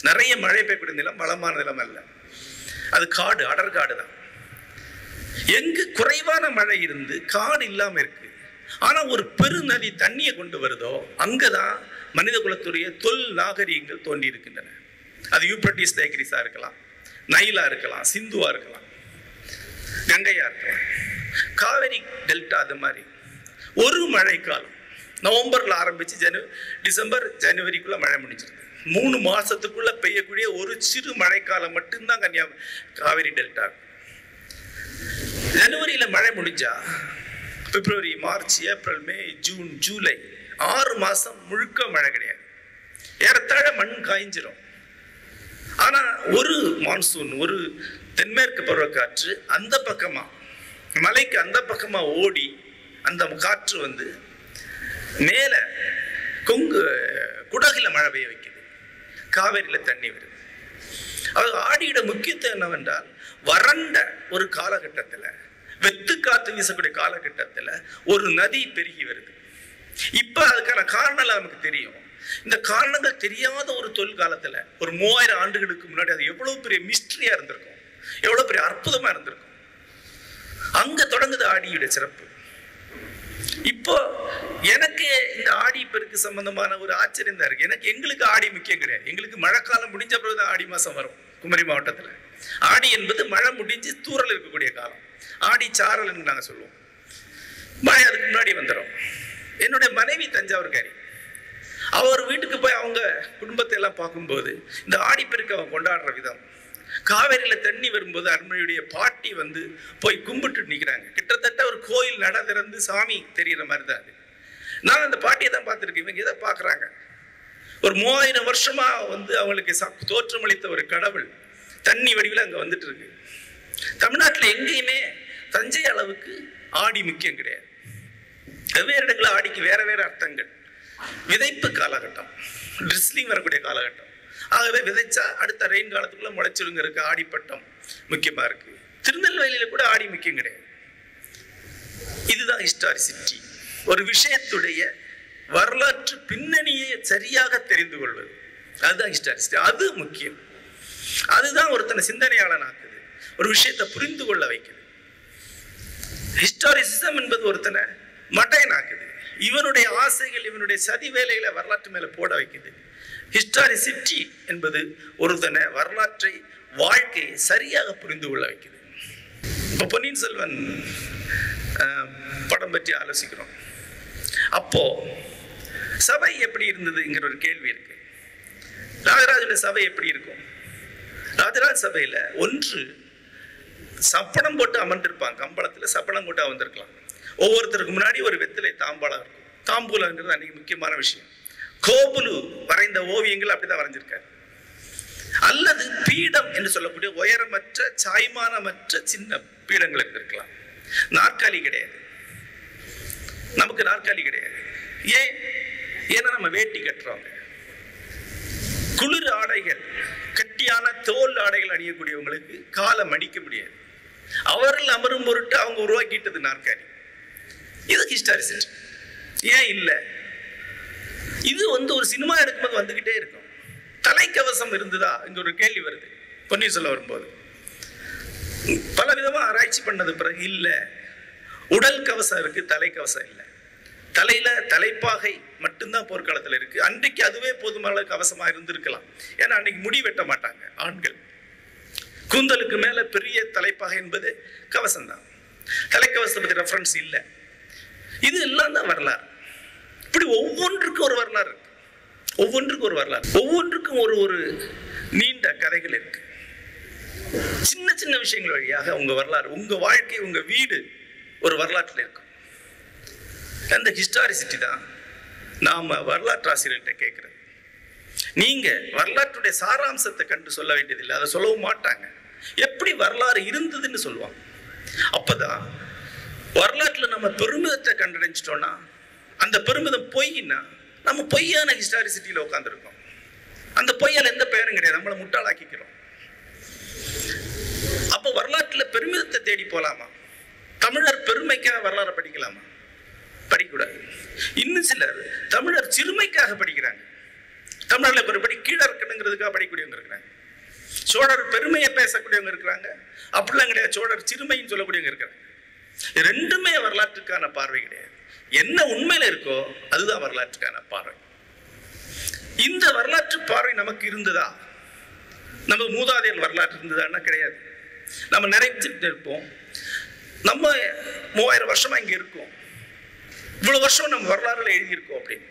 நிறைய மழை பெய்யக்கூடிய நிலம் வளமான நிலம் அல்ல, அது காடு, அடர்காடு தான். எங்கு குறைவான மழை இருந்து காடு இல்லாம இருக்கு, ஆனா ஒரு பெருநதி தண்ணியை கொண்டு வருதோ அங்கதான் மனித குலத்துடைய தொல் நாகரிகங்கள் தோன்றி இருக்கின்றன. அது யூப்ரட்டிஸ் டைக்ரிஸா இருக்கலாம், நைலா இருக்கலாம், சிந்துவா இருக்கலாம், கங்கையா இருக்கலாம், காவிரி டெல்டா, அது மாதிரி ஒரு மழைக்காலம் நவம்பர்ல ஆரம்பிச்சு டிசம்பர் ஜனவரிக்குள்ள மழை முடிஞ்சிருது. 3 மாசத்துக்குள்ள பெய்யக்கூடிய ஒரு சிறு மழைக்காலம் மட்டும்தான் காவிரி டெல்டா. ஜனவரியில மழை முடிஞ்சா பிப்ரவரி, மார்ச், ஏப்ரல், மே, ஜூன், ஜூலை 6 மாசம் முழுக்க மழை கிடையாது. ஏறத்தாழ மண் காய்ஞ்சிரும். ஆனா ஒரு மான்சூன், ஒரு தென்மேற்கு பருவக்காற்று அந்த பக்கமா மலைக்கு அந்த பக்கமா ஓடி அந்த காற்று வந்து மேல குடகுல மழை பெய்ய வைக்குது, காவேரியில தண்ணி வருது. அது ஆடியோட முக்கியத்துவம் என்னவென்றால், வறண்ட ஒரு காலகட்டத்தில், வெத்து காத்து வீசக்கூடிய காலகட்டத்தில் ஒரு நதி பெருகி வருது. இப்ப அதுக்கான காரணம் நமக்கு தெரியும். இந்த காரணங்கள் தெரியாத ஒரு தொல்காலத்துல, ஒரு 3000 ஆண்டுகளுக்கு முன்னாடி அது எவ்வளவு பெரிய மிஸ்ட்ரியா இருந்திருக்கும், எவ்வளவு பெரிய அற்புதமா இருந்திருக்கும். அங்க தொடங்குது ஆடியோட சிறப்பு. இப்போ எனக்கு இந்த ஆடி பெருக்கு சம்பந்தமான ஒரு ஆச்சரியம் தான் இருக்கு. எங்களுக்கு ஆடி முக்கியம் கிடையாது. எங்களுக்கு மழைக்காலம் முடிஞ்ச பிறகுதான் ஆடி மாசம் வரும். குமரி மாவட்டத்துல ஆடி என்பது மழை முடிஞ்சு தூறல் இருக்கக்கூடிய காலம். ஆடி சாரல் நாங்க சொல்லுவோம். மழை அதுக்கு முன்னாடி வந்துடும். என்னுடைய மனைவி தஞ்சாவூர்காரி. அவர் வீட்டுக்கு போய் அவங்க குடும்பத்தை எல்லாம் பார்க்கும்போது இந்த ஆடிப்பெருக்கு அவங்க கொண்டாடுற விதம், காவேரியில தண்ணி வரும்போது அருண்மொழியுடைய பாட்டி வந்து போய் கும்பிட்டு நிற்கிறாங்க. கிட்டத்தட்ட ஒரு கோயில் நட திறந்து சாமி தெரிகிற மாதிரி தான் அது. நான் அந்த பாட்டியை தான் பார்த்துருக்கேன். இவங்க எதை பார்க்குறாங்க, ஒரு 3000 வருஷமா வந்து அவங்களுக்கு தோற்றமளித்த ஒரு கடவுள் தண்ணி வடிவில் அங்கே வந்துட்டு இருக்கு. தமிழ்நாட்டில் எங்கேயுமே தஞ்சை அளவுக்கு ஆடி முக்கியம் கிடையாது. வெவ்வேறு இடங்களில் ஆடிக்கு வேற வேற அர்த்தங்கள். விதைப்பு காலகட்டம், ட்ரிஸ்லிங் வரக்கூடிய காலகட்டம். ஆகவே விதைச்சா அடுத்த ரெயின் காலத்துக்குள்ள முளைச்சிருங்க இருக்கு. ஆடிப்பட்டம் முக்கியமா இருக்கு. திருநெல்வேலியில கூட ஆடி முக்கியம் கிடையாது. இதுதான் ஹிஸ்டாரிசிட்டி. ஒரு விஷயத்துடைய வரலாற்று பின்னணியை சரியாக தெரிந்து கொள்வது, அதுதான் ஹிஸ்டாரிசிட்டி. அது முக்கியம். அதுதான் ஒருத்தனை சிந்தனையாளன் ஆக்குது, ஒரு விஷயத்தை புரிந்து கொள்ள வைக்குது. ஹிஸ்டாரிசிசம் என்பது ஒருத்தனை மட்டையனாக்குது. இவனுடைய ஆசைகள், இவனுடைய சதி வேலைகளை வரலாற்று மேல போட வைக்குது. ஹிஸ்டாரிசிட்டி என்பது ஒருத்தனை வரலாற்றை, வாழ்க்கையை சரியாக புரிந்து கொள்ள வைக்குது. இப்போ பொன்னியின் செல்வன் படம் பற்றி ஆலோசிக்கிறோம். அப்போ சபை எப்படி இருந்ததுங்கிற ஒரு கேள்வி இருக்கு. ராஜராஜனுடைய சபை எப்படி இருக்கும்? ராஜராஜ சபையில ஒன்று சப்பனம் போட்டு அமர்ந்திருப்பாங்க. கம்பளத்துல சப்பனம் போட்டு அமர்ந்திருக்கலாம். ஒவ்வொருத்தருக்கு முன்னாடி ஒரு வெத்திலை தாம்பாளம் இருக்கும். தாம்பூலங்கிறது அன்னைக்கு முக்கியமான விஷயம். கோபுலு வரைந்த ஓவியங்கள் அப்படிதான் வரைஞ்சிருக்காரு. அல்லது பீடம் என்று சொல்லக்கூடிய உயரமற்ற, சாய்மானமற்ற சின்ன பீடங்களுக்கு இருக்கலாம். நாற்காலி கிடையாது. நமக்கு நாற்காலி கிடையாது. ஏன்னா நம்ம வேட்டி கட்டுறவங்க. குளிர் ஆடைகள், கட்டியான தோல் ஆடைகள் அணியக்கூடியவங்களுக்கு காலை மடிக்க முடியாது. அவர்கள் அமரும் பொருட்டு அவங்க உருவாக்கிட்டது நாற்காலி. இது ஹிஸ்டாரிசிட்டி. ஏன் இல்லை? இது வந்து ஒரு சினிமா எடுக்கும்போது வந்துகிட்டே இருக்கும். தலைக்கவசம் இருந்ததா இங்க ஒரு கேள்வி வருது. பொன்னியின் செல்வன் வரும்போது பல விதமா ஆராய்ச்சி பண்ணது பிறகு இல்ல, உடல் கவசம் இருக்கு, தலைக்கவசம் இல்லை. தலையில தலைப்பாகை மட்டும்தான் போர்க்காலத்தில் இருக்கு. அன்றைக்கு அதுவே போதுமான கவசமா இருந்திருக்கலாம். ஏன்னா அன்னைக்கு முடி வெட்ட மாட்டாங்க ஆண்கள். கூந்தலுக்கு மேல பெரிய தலைப்பாகை என்பது கவசம் தான். தலைக்கவசத்தை பத்தி ரெஃபரன்ஸ் இல்லை. இது எல்லாம் தான் வரலாறு. இப்படி ஒவ்வொன்றுக்கும் ஒரு வரலாறு இருக்கு. ஒவ்வொன்றுக்கும் ஒரு வரலாறு, ஒவ்வொன்றுக்கும் ஒரு ஒரு நீண்ட கதைகள் இருக்கு. சின்ன சின்ன விஷயங்கள் வழியாக உங்க வரலாறு, உங்க வாழ்க்கை, உங்க வீடு ஒரு வரலாற்றில் இருக்கும். அந்த ஹிஸ்டாரிசிட்டி தான் நாம வரலாற்று ஆசிரியர்கிட்ட கேட்கறது. நீங்க வரலாற்றுடைய சாராம்சத்தை கண்டு சொல்ல வேண்டியதில்லை, அதை சொல்லவும் மாட்டாங்க. எப்படி வரலாறு இருந்ததுன்னு சொல்லுவாங்க. அப்பதான் வரலாற்றுல நம்ம பெருமிதத்தை கண்டடைஞ்சிட்டோம்னா, அந்த பெருமிதம் பொய்னா நம்ம பொய்யான ஹிஸ்டாரிசிட்டியில உட்காந்துருக்கோம். அந்த பொய்யால எந்த பெயரும் கிடையாது, நம்மளை முட்டாளாக்கிக்கிறோம். அப்போ வரலாற்றுல பெருமிதத்தை தேடி போலாமா? தமிழர் பெருமைக்காக வரலாறு படிக்கலாமா? படிக்கக்கூடாது. இன்னும் சிலர் தமிழர் சிறுமைக்காக படிக்கிறாங்க. தமிழர்ல ஒருபடி கீழே இருக்கணுங்கிறதுக்காக படிக்கக்கூடியவங்க இருக்கிறாங்க. சோழர் பெருமையை பேசக்கூடியவங்க இருக்கிறாங்க. அப்படிலாம் கிடையாது, சோழர் சிறுமைன்னு சொல்லக்கூடியவங்க இருக்கிறாங்க. ரெண்டுமே வரலாற்றுக்கான பார்வை கிடையாது. என்ன உண்மையில இருக்கோ அதுதான் வரலாற்றுக்கான பார்வை. இந்த வரலாற்று பார்வை நமக்கு இருந்ததா? நம்ம மூதாதையர் வரலாற்று இருந்ததான்னா கிடையாது. நம்ம நிறைஞ்சிட்டு இருப்போம். நம்ம 3000 வருஷமா இங்க இருக்கோம். இவ்வளவு வருஷம் நம்ம வரலாறுல எழுதியிருக்கோம் அப்படின்னு.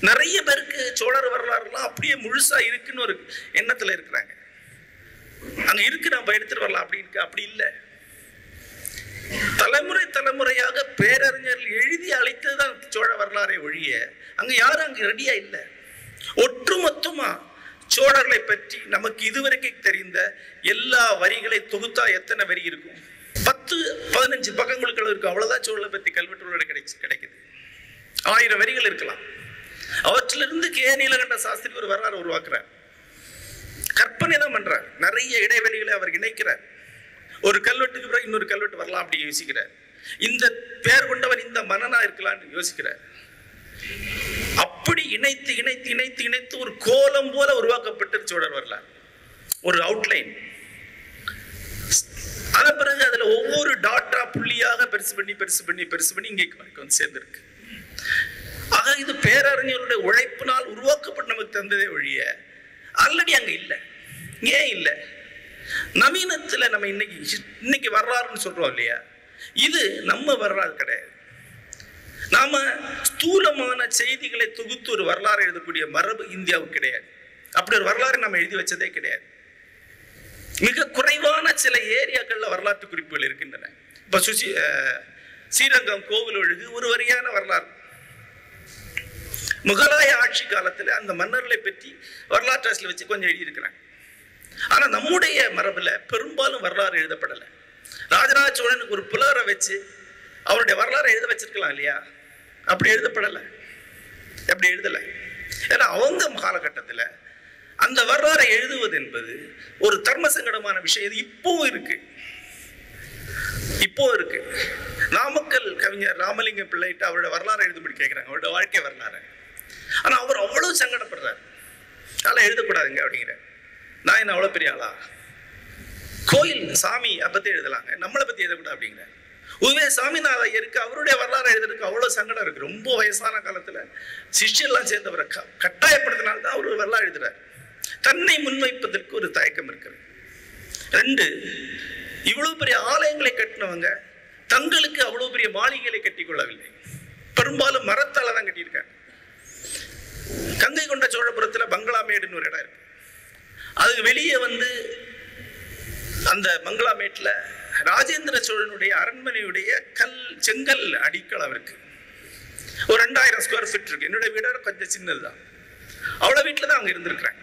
நிறைய பேருக்கு சோழர் வரலாறுலாம் அப்படியே முழுசா இருக்குன்னு ஒரு எண்ணத்துல இருக்கிறாங்க. அங்க இருக்கு, நம்ம எடுத்துட்டு வரலாம் அப்படின்னு. அப்படி இல்லை. தலைமுறை தலைமுறையாக பேரறிஞர்கள் எழுதி அழைத்ததுதான் சோழ வரலாறை ஒழிய அங்க யாரும் அங்க ரெடியா இல்லை. ஒட்டுமொத்தமா சோழர்களை பற்றி நமக்கு இதுவரைக்கும் தெரிந்த எல்லா வரிகளை தொகுத்தா எத்தனை வரி இருக்கும்? 10-15 பக்கங்களுக்கு இருக்கும். அவ்வளவுதான் சோழரை பத்தி கல்வெட்டுகளோட கிடைக்குது. 1000 வரிகள் இருக்கலாம். அவற்றிலிருந்து கே. நீலகண்ட சாஸ்திரி ஒரு வரலாறு உருவாக்குறார். கற்பனை தான் பண்றார். நிறைய இடைவெளிகளை அவர் இணைக்கிறார். ஒரு கல்வெட்டுக்கு பிறகு இன்னொரு கல்வெட்டு வரலாம் அப்படி யோசிக்கிறார். இந்த பேர் கொண்டவர் இந்த மன்னனா இருக்கலாம்னு யோசிக்கிறார். அப்படி இணைத்து இணைத்து இணைத்து இணைத்து ஒரு கோலம் போல உருவாக்கப்பட்டு சோழர் வரலாறு, ஒரு அவுட்லைன். அதன் பிறகு அதுல ஒவ்வொரு டாட்டா புள்ளியாக பெருசு பண்ணி பெருசு பண்ணி பெருசு பண்ணி இங்கே வந்து சேர்ந்திருக்கு. ஆக இது பேரறிஞருடைய உழைப்பினால் உருவாக்கப்பட்டு நமக்கு தந்ததே ஒழிய ஆல்ரெடி அங்க இல்லை. ஏன் இல்லை? நவீனத்துல நம்ம இன்னைக்கு வரலாறுன்னு சொல்றோம் இல்லையா, இது நம்ம வரலாறு கிடையாது. நாம ஸ்தூலமான செய்திகளை தொகுத்து ஒரு வரலாறு எழுதக்கூடிய மரபு இந்தியாவுக்கு கிடையாது. அப்படி ஒரு வரலாறு நம்ம எழுதி வச்சதே கிடையாது. மிக குறைவான சில ஏரியாக்கள்ல வரலாற்று குறிப்புகள் இருக்கின்றன. இப்ப ஸ்ரீரங்கம் கோவில் ஒழுகு ஒரு வரியான வரலாறு. முகலாய ஆட்சி காலத்துல அந்த மன்னர்களை பற்றி வரலாற்று ஆசிரியர் வச்சு கொஞ்சம் எழுதியிருக்கிறாங்க. ஆனா நம்முடைய மரபுல பெரும்பாலும் வரலாறு எழுதப்படலை. ராஜராஜ சோழனுக்கு ஒரு புலவரை வச்சு அவருடைய வரலாறு எழுத வச்சிருக்கலாம் இல்லையா? அப்படி எழுதப்படலை. அப்படி எழுதலை. ஏன்னா அவங்க காலகட்டத்தில் அந்த வரலாறை எழுதுவது என்பது ஒரு தர்ம சங்கடமான விஷயம். இது இப்பவும் இருக்கு. நாமக்கல் கவிஞர் ராமலிங்க பிள்ளைட்டு அவரோட வரலாறு எழுதும்படி கேட்கிறாங்க, அவரோட வாழ்க்கை வரலாறு. ஆனா அவர் அவ்வளவு சங்கடப்படுறாரு. அதெல்லாம் எழுதக்கூடாதுங்க அப்படிங்கிற. நான் என்ன அவ்வளவு பெரிய ஆளா? கோயில் சாமி பத்தி எழுதலாங்க, நம்மளை பத்தி எழுதக்கூடாது அப்படிங்கிற. உண்மையே சாமிநாத இருக்கு, அவருடைய வரலாறு எழுதுறதுக்கு அவ்வளவு சங்கடம் இருக்கு. ரொம்ப வயசான காலத்துல சிஷ்யெல்லாம் சேர்ந்தவரை கட்டாயப்படுத்தினால்தான் அவரு வரலாறு எழுதுறாரு. தன்னை முன்வைப்பதற்கு ஒரு தயக்கம் இருக்கிறது. 2, இவ்வளவு பெரிய ஆலயங்களை கட்டினவங்க தங்களுக்கு அவ்வளவு பெரிய மாளிகைகளை கட்டி கொள்ளவில்லை. பெரும்பாலும் மரத்தால தான் கட்டியிருக்காங்க. கங்கை கொண்ட சோழபுரத்துல பங்களாமேடுன்னு ஒரு இடம் இருக்கு. அதுக்கு வெளியே வந்து அந்த பங்களாமேட்ல ராஜேந்திர சோழனுடைய அரண்மனையுடைய செங்கல் அடிக்கலம் இருக்கு. ஒரு 2000 ஸ்கொயர் ஃபீட் இருக்கு. என்னுடைய வீட கொஞ்சம் சின்னதுதான். அவ்வளவு வீட்டுல தான் அவங்க இருந்திருக்கிறாங்க.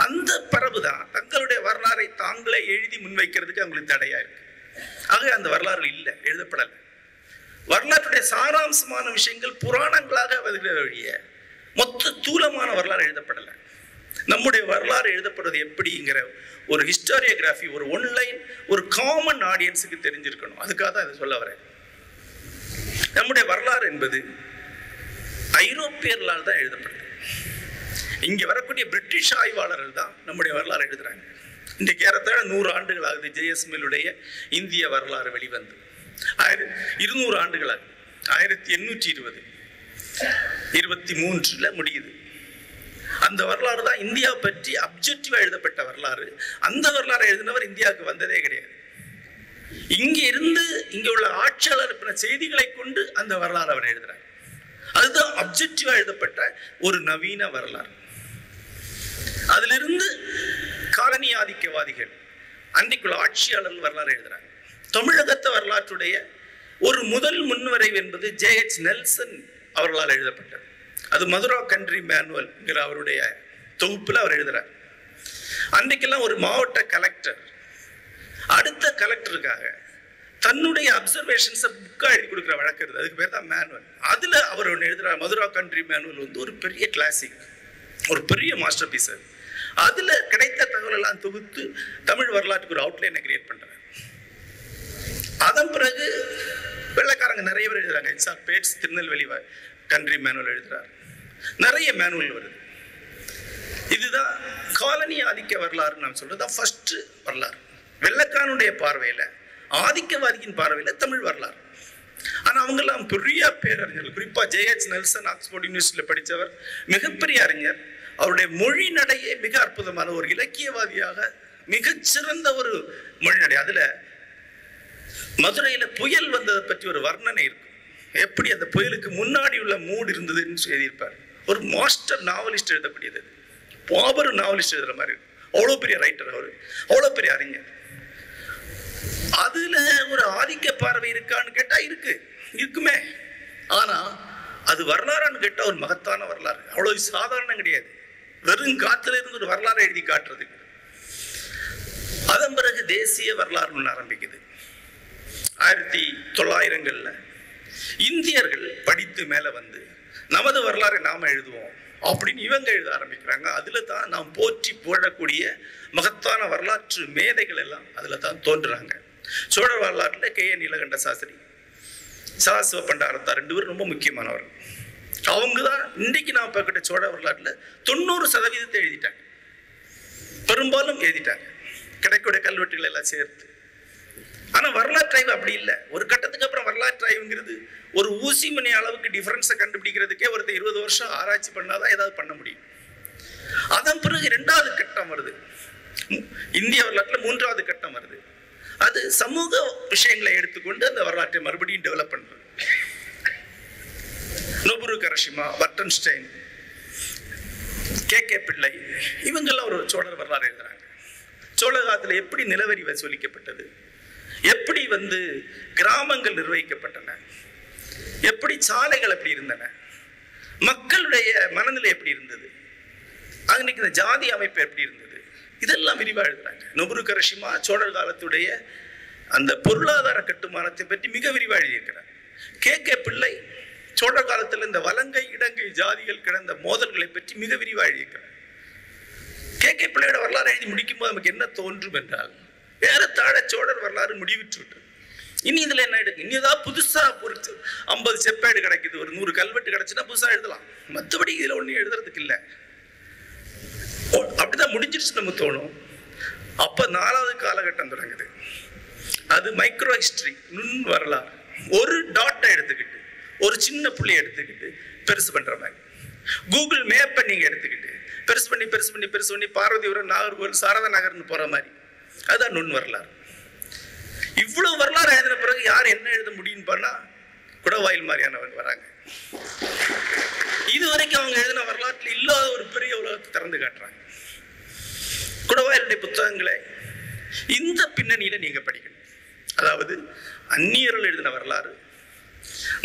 அந்த பரவுதான் தங்களுடைய வரலாறை தாங்களே எழுதி முன்வைக்கிறதுக்கு அவங்களுக்கு தடையா இருக்கு. ஆக அந்த வரலாறு இல்லை, எழுதப்படலை. வரலாற்றுடைய சாராம்சமான விஷயங்கள் புராணங்களாக வருகிற வழிய மொத்த தூலமான வரலாறு எழுதப்படலை. நம்முடைய வரலாறு எழுதப்படுவது எப்படிங்கிற ஒரு ஹிஸ்டாரியோகிராஃபி, ஒரு ஒன்லைன், ஒரு காமன் ஆடியன்ஸுக்கு தெரிஞ்சிருக்கணும். அதுக்காக தான் இதை சொல்ல வரேன். நம்முடைய வரலாறு என்பது ஐரோப்பியர்களால் தான் எழுதப்படுது. இங்க வரக்கூடிய பிரிட்டிஷ் ஆய்வாளர்கள் தான் நம்முடைய வரலாறு எழுதுறாங்க. இன்றைக்கு ஏறத்தாழ 100 ஆண்டுகள் ஆகுது ஜேஎஸ்மிலுடைய இந்திய வரலாறு வெளிவந்து. 200 ஆண்டுகள் ஆகுது. 1820 23 முடியுது. அந்த வரலாறு தான் இந்தியா பற்றி அப்ஜெக்டிவா எழுதப்பட்ட வரலாறு. அந்த வரலாறு எழுதினவர் இந்தியாவுக்கு வந்ததே கிடையாது. இங்க இருந்து இங்க உள்ள ஆட்சியாளர் செய்திகளை கொண்டு அந்த வரலாறு அவர் எழுதுறார். அதுதான் அப்ஜெக்டிவா எழுதப்பட்ட ஒரு நவீன வரலாறு. அதிலிருந்து காலனி ஆதிக்கவாதிகள் அன்றைக்குள்ள ஆட்சியாளர்கள் வரலாறு எழுதுறாங்க. தமிழகத்த வரலாற்றுடைய ஒரு முதல் முன்வரைவு என்பது J.H. நெல்சன் அவர்களால் எழுதப்பட்டது. அது மதுரா கண்ட்ரி மேனுவல்ங்கிற அவருடைய தொகுப்புல அவர் எழுதுறார். அன்றைக்கெல்லாம் ஒரு மாவட்ட கலெக்டர் அடுத்த கலெக்டருக்காக தன்னுடைய அப்சர்வேஷன்ஸை புக்கா எழுதி கொடுக்குற வழக்கம் இருக்குது. அதுக்கு பேர் தான் மேனுவல். அதுல அவர் ஒன்று எழுதுறார். மதுரா கண்ட்ரி மேனுவல் வந்து ஒரு பெரிய கிளாசிக், ஒரு பெரிய மாஸ்டர் பீஸ். அதுல கிடைத்த தகவல் எல்லாம் தொகுத்து தமிழ் வரலாற்றுக்கு ஒரு அவுட்லைனை கிரியேட் பண்றாரு. அதன் பிறகு வெள்ளைக்காரங்க நிறைய பேர் எழுதுறாங்க. HR Pate's Tirunelveli country manual எழுதுறாரு. நிறைய மேனுவல் வருது. இதுதான் காலனி ஆதிக்க வரலாறு நான் சொல்றது. ஃபர்ஸ்ட் வரலாறு வெள்ளைக்காரனுடைய பார்வையில, ஆதிக்கவாதியின் பார்வையில தமிழ் வரலாறு. ஆனா அவங்க எல்லாம் பெரிய பேரறிஞர்கள். குறிப்பா J.H. நெல்சன் ஆக்ஸ்போர்ட் யூனிவர்சிட்டியில படித்தவர், மிகப்பெரிய அறிஞர். அவருடைய மொழி நடையே மிக அற்புதமான ஒரு இலக்கியவாதியாக மிகச்சிறந்த ஒரு மொழி நடை. அதுல மதுரையில புயல் வந்ததை பற்றி ஒரு வர்ணனை இருக்கு. எப்படி அந்த புயலுக்கு முன்னாடி உள்ள மூடு இருந்ததுன்னு எழுதியிருப்பார். ஒரு மாஸ்டர் நாவலிஸ்ட் எழுதக்கூடியது, பாபர் நாவலிஸ்ட் எழுதுற மாதிரி இருக்கும். அவ்வளோ பெரிய ரைட்டர் அவர், அவ்வளோ பெரிய அறிஞர். அதுல ஒரு ஆதிக்க பார்வை இருக்கான்னு கேட்டா இருக்குமே. ஆனா அது வரலாறான்னு கேட்டா ஒரு மகத்தான வரலாறு, அவ்வளவு சாதாரணம் கிடையாது. வெறும் காத்துல இருந்து ஒரு வரலாறு எழுதி காட்டுறதுக்கு. அதன் பிறகு தேசிய வரலாறு ஒன்று ஆரம்பிக்குது 1900களில். இந்தியர்கள் படித்து மேல வந்து நமது வரலாறை நாம எழுதுவோம் அப்படின்னு இவங்க எழுத ஆரம்பிக்கிறாங்க. அதுல தான் நாம் போற்றி போடக்கூடிய மகத்தான வரலாற்று மேதைகள் எல்லாம் அதுல தான் தோன்றுறாங்க. சோழர் வரலாற்றுல K.A. நீலகண்ட சாஸ்திரி, சதாசிவ பண்டாரத்தார் 2 பேரும் ரொம்ப முக்கியமானவர்கள். அவங்க தான் இன்றைக்கு நாம் பார்க்கிட்ட சோழ வரலாற்றுல 90% எழுதிட்டாங்க, பெரும்பாலும் எழுதிட்டாங்க, கிடைக்கூடிய கல்வெட்டுகள் எல்லாம் சேர்த்து. ஆனா வரலாற்று ஆய்வு அப்படி இல்லை. ஒரு கட்டத்துக்கு அப்புறம் வரலாற்று ஆய்வுங்கிறது ஒரு ஊசி மணி அளவுக்கு டிஃபரன்ஸை கண்டுபிடிக்கிறதுக்கே ஒருத்தர் 20 வருஷம் ஆராய்ச்சி பண்ணாதான் ஏதாவது பண்ண முடியும். அதன் பிறகு 2வது கட்டம் வருது, இந்திய வரலாற்றுல 3வது கட்டம் வருது. அது சமூக விஷயங்களை எடுத்துக்கொண்டு அந்த வரலாற்றை மறுபடியும் டெவலப் பண்றது. Noboru Karashima, Burton Stein, K.K. Pillai, இவங்கெல்லாம் ஒரு சோழர் வரலாறு எழுதுறாங்க. சோழ காலத்துல எப்படி நிலவரி வசூலிக்கப்பட்டது, எப்படி கிராமங்கள் நிர்வகிக்கப்பட்டன, எப்படி சாலைகள் எப்படி இருந்தன, மக்களுடைய மனநிலை எப்படி இருந்தது, அன்னைக்கு இந்த ஜாதி அமைப்பு எப்படி இருந்தது, இதெல்லாம் விரிவாக எழுதுறாங்க. நொபுரு கரஷிமா சோழர் காலத்துடைய அந்த பொருளாதார கட்டுமானத்தை பற்றி மிக விரிவாக எழுதியிருக்கிறார். K.K. பிள்ளை சோழர் காலத்தில் இந்த வலங்கை இடங்கை ஜாதிகள் கிடந்த மோதல்களை பற்றி மிக விரிவாக எழுதியிருக்கிறார். K.K. பிள்ளையோட வரலாறு எழுதி முடிக்கும் போது நமக்கு என்ன தோன்றும் என்றால், ஏறத்தாழ சோழர் வரலாறு முடிவிட்டு விட்டு இனி இதுல என்ன எடுக்கு, இனி ஏதாவது புதுசா ஒரு 50 செப்பேடு கிடைக்குது, ஒரு 100 கல்வெட்டு கிடைச்சுன்னா புதுசா எழுதலாம், மற்றபடி இதுல ஒண்ணு எழுதுறதுக்கு இல்லை, அப்படிதான் முடிஞ்சிருச்சு நம்ம தோணும். அப்ப 4வது காலகட்டம் தொடங்குது. அது மைக்ரோ ஹிஸ்டரி, நுண் வரலாறு. ஒரு டாட்டை எடுத்துக்கிட்டு, ஒரு சின்ன புள்ளி எடுத்துக்கிட்டு பெருசு பண்ற மாதிரி. கூகுள் மேப்பை நீங்க எடுத்துக்கிட்டு பெருசு பண்ணி பெருசு பண்ணி பெருசு பண்ணி பார்வதிபுரம், நாகர்கோவில், சாரதா நகர்னு போற மாதிரி. அதுதான் நுண் வரலாறு. இவ்வளவு வரலாறு எழுதின பிறகு யார் என்ன எழுத முடியும்னு பண்ணா குடவாயில் மாதிரியானவங்க வராங்க. இதுவரைக்கும் அவங்க எழுதின வரலாற்றில் இல்லாத ஒரு பெரிய உலகத்தை திறந்து காட்டுறாங்க. குடவாயிலுடைய புத்தகங்களை இந்த பின்னணியில நீங்க படிக்கணும். அதாவது அந்நியர்கள் எழுதின வரலாறு,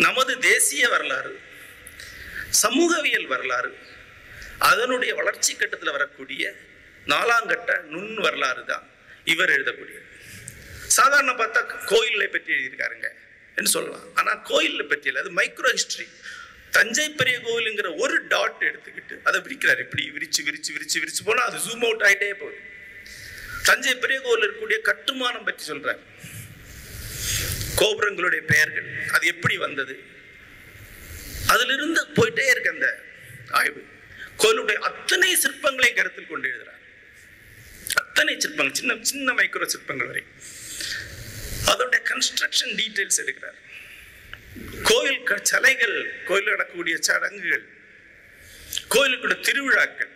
நமது தேசிய வரலாறு, சமூகவியல் வரலாறு, அதனுடைய வளர்ச்சி கட்டத்தில் வரக்கூடிய 4ஆம் கட்ட நுண் வரலாறு தான் இவர் எழுதக்கூடியது. சாதாரண பார்த்தா கோயிலை பற்றி எழுதியிருக்காருங்க என்று சொல்லலாம். ஆனா கோயிலை பற்றி இல்லை, அது மைக்ரோ ஹிஸ்டரி. தஞ்சை பெரிய கோவிலுங்கிற ஒரு டாட் எடுத்துக்கிட்டு அதை விரிக்கிறார். இப்படி விரிச்சு விரிச்சு விரிச்சு விரிச்சு போனா அது ஜூம் அவுட் ஆகிட்டே போகுது. தஞ்சை பெரிய கோவில் இருக்கக்கூடிய கட்டுமானம் பற்றி சொல்றார், கோபுரங்களுடைய பெயர்கள், அது எப்படி வந்தது, அதுல இருந்து போயிட்டே இருக்கு அந்த ஆய்வு. கோயிலுடைய அத்தனை சிற்பங்களை கருத்தில் கொண்டு எழுதுறார். அத்தனை சிற்பங்கள், சின்ன சின்ன மைக்ரோ சிற்பங்கள் வரை அதோடைய கன்ஸ்ட்ரக்ஷன் டீடைல்ஸ் எடுக்கிறார். கோயில் சிலைகள், கோயில் நடக்கக்கூடிய சடங்குகள், கோயிலுக்குடைய திருவிழாக்கள்,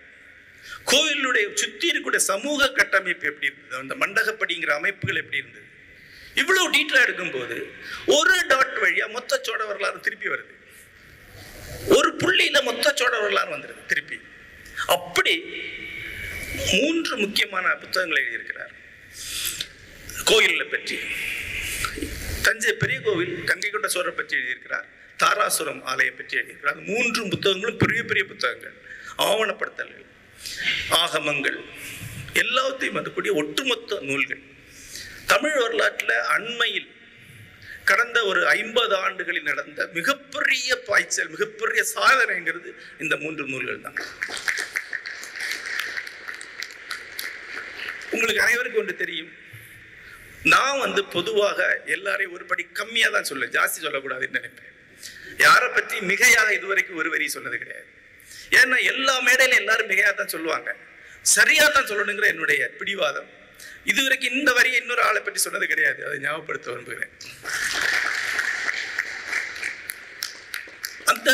கோயிலுடைய சுத்தி இருக்கக்கூடிய சமூக கட்டமைப்பு எப்படி இருந்தது, அந்த மண்டகப்படிங்கிற அமைப்புகள் எப்படி இருந்தது, இவ்வளவு டீட்டெயிலா எடுக்கும்போது ஒரு டாட் வழியா மொத்த சோழ வரலாறு திருப்பி வருது. ஒரு புள்ளியில மொத்த சோழ வரலாறு வந்துருது திருப்பி. அப்படி 3 முக்கியமான புத்தகங்களை எழுதியிருக்கிறார் கோயிலை பற்றி. தஞ்சை பெரிய கோவில், கங்கை கொண்ட சோழரை பற்றி எழுதியிருக்கிறார், தாராசுரம் ஆலயம் பற்றி எழுதியிருக்கிறார். 3 புத்தகங்களும் பெரிய பெரிய புத்தகங்கள், ஆவணப்படுத்தல்கள், ஆகமங்கள், எல்லாத்தையும் வரக்கூடிய ஒட்டுமொத்த நூல்கள். தமிழ் வரலாற்றில் அண்மையில் கடந்த ஒரு 50 ஆண்டுகளில் நடந்த மிகப்பெரிய பாய்ச்சல், மிகப்பெரிய சாதனைங்கிறது இந்த 3 நூல்கள் தான். உங்களுக்கு அனைவருக்கும் ஒன்று தெரியும், நான் பொதுவாக எல்லாரையும் ஒரு படி கம்மியா தான் சொல்லுவேன், ஜாஸ்தி சொல்லக்கூடாதுன்னு நினைப்பேன். யாரை பற்றி மிகையாக இதுவரைக்கும் ஒரு வரி சொன்னது கிடையாது. ஏன்னா எல்லா மேடையிலும் எல்லாரும் மிகையா தான் சொல்லுவாங்க, சரியா தான் சொல்லணுங்கிற என்னுடைய பிடிவாதம். இதுவரைக்கும் இந்த வரியை இன்னொரு ஆளை பற்றி சொன்னது கிடையாது, அதை ஞாபகப்படுத்த விரும்புகிறேன். அந்த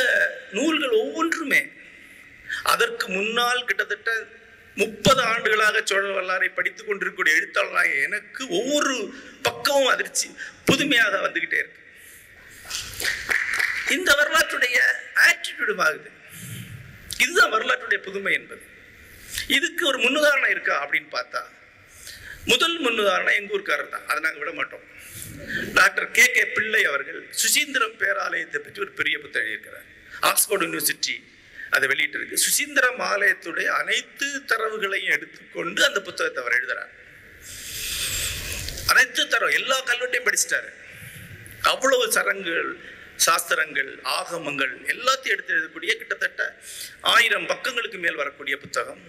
நூல்கள் ஒவ்வொன்றுமே அதற்கு முன்னால் கிட்டத்தட்ட 30 ஆண்டுகளாக சோழ வரலாறை படித்துக் கொண்டிருக்கக்கூடிய எழுத்தாளராக எனக்கு ஒவ்வொரு பக்கமும் அதிர்ச்சி, புதுமையாக வந்துகிட்டே இருக்கு. இந்த வரலாற்றுடைய ஆட்டிடியூடும் ஆகுது. இதுதான் வரலாற்றுடைய புதுமை என்பது. இதுக்கு ஒரு முன்னுதாரணம் இருக்கா அப்படின்னு பார்த்தா, முதல் முன்னுதாரணம் எங்க ஊர்க்காரர் தான். அதை நாங்கள் விட மாட்டோம். டாக்டர் கே பிள்ளை அவர்கள் சுசீந்திரம் பேராலயத்தை பற்றி ஒரு பெரிய புத்தகம் எழுதியிருக்கிறார். ஆக்ஸ்போர்ட் யூனிவர்சிட்டி அதை வெளியிட்டு இருக்கு. சுசீந்திரம் ஆலயத்துடைய அனைத்து தரவுகளையும் எடுத்துக்கொண்டு அந்த புத்தகத்தை அவர் எழுதுறார். அனைத்து தரவு எல்லா கல்வெட்டையும் படிச்சுட்டாரு. அவ்வளவு சரங்குகள், சாஸ்திரங்கள், ஆகமங்கள் எல்லாத்தையும் எடுத்து எழுதக்கூடிய கிட்டத்தட்ட 1000 பக்கங்களுக்கு மேல் வரக்கூடிய புத்தகம்.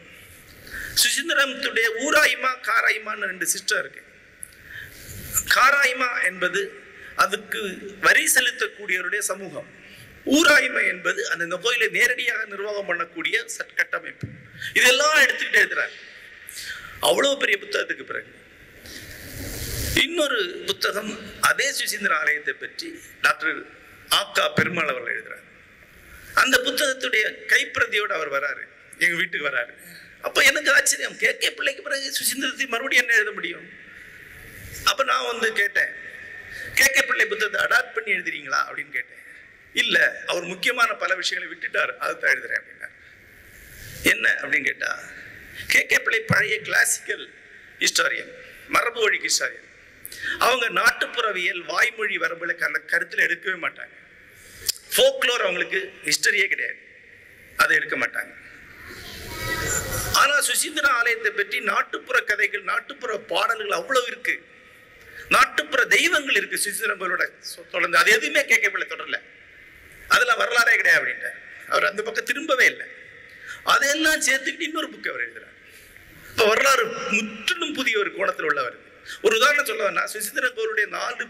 சுசீந்திரத்துடைய ஊராய்மா காராய்மான்னு 2 சிஸ்டம் இருக்கு. காராய்மா என்பது அதுக்கு வரி செலுத்தக்கூடியவருடைய சமூகம். ஊராய்மை என்பது அந்த கோயிலை நேரடியாக நிர்வாகம் பண்ணக்கூடிய கட்டமைப்பு. இதெல்லாம் எடுத்துக்கிட்டு எழுதுறாரு. அவ்வளவு பெரிய புத்தகத்துக்கு பிறகு இன்னொரு புத்தகம் அதே சுசீந்திர ஆலயத்தை பற்றி டாக்டர் ஆக்கா பெருமாள் அவர்கள் எழுதுறாரு. அந்த புத்தகத்துடைய கைப்பிரதியோடு அவர் வராரு, எங்க வீட்டுக்கு வராரு. அப்ப எனக்கு ஆச்சரியம், கே பிள்ளைக்கு பிறகு சுசீந்திரத்தை மறுபடியும் என்ன எழுத முடியும்? அப்ப நான் கேட்டேன், கே பிள்ளை புத்தகத்தை அடாப்ட் பண்ணி எழுதுறீங்களா அப்படின்னு கேட்டேன். இல்ல, அவர் முக்கியமான பல விஷயங்களை விட்டுட்டார், அதைத்தான் எழுதுறேன் அப்படின்னா. என்ன அப்படின்னு கேட்டா, கே பிள்ளை பழைய கிளாசிக்கல் ஹிஸ்டாரியன், மரபு வழி ஹிஸ்டாரியன். அவங்க நாட்டுப்புறவியல், வாய்மொழி வரம்புகளை கருத்தில் எடுக்கவே மாட்டாங்க. ஃபோக்லோர் அவங்களுக்கு ஹிஸ்டரியே கிடையாது, அதை எடுக்க மாட்டாங்க. ஆனா சுசீந்திர ஆலயத்தை பற்றி நாட்டுப்புற கதைகள், நாட்டுப்புற பாடல்கள் அவ்வளவு இருக்கு. நாட்டுப்புற தெய்வங்கள் இருக்கு சுசீந்திரங்களோட தொடர்ந்து. அது எதுவுமே கே பிள்ளை தொடரல. அதெல்லாம் வரலாறே கிடையாது அப்படின்ட்டு அவர் அந்த பக்கம் திரும்பவே இல்லை. அதையெல்லாம் சேர்த்துக்கிட்டு இன்னொரு புக் அவர் எழுதுறார். இப்போ வரலாறு முற்றிலும் புதிய ஒரு கோணத்தில் உள்ளவர். ஒரு உதாரணம் சொல்லுவேன்னா, சுசீந்திர கோயிலுடைய 4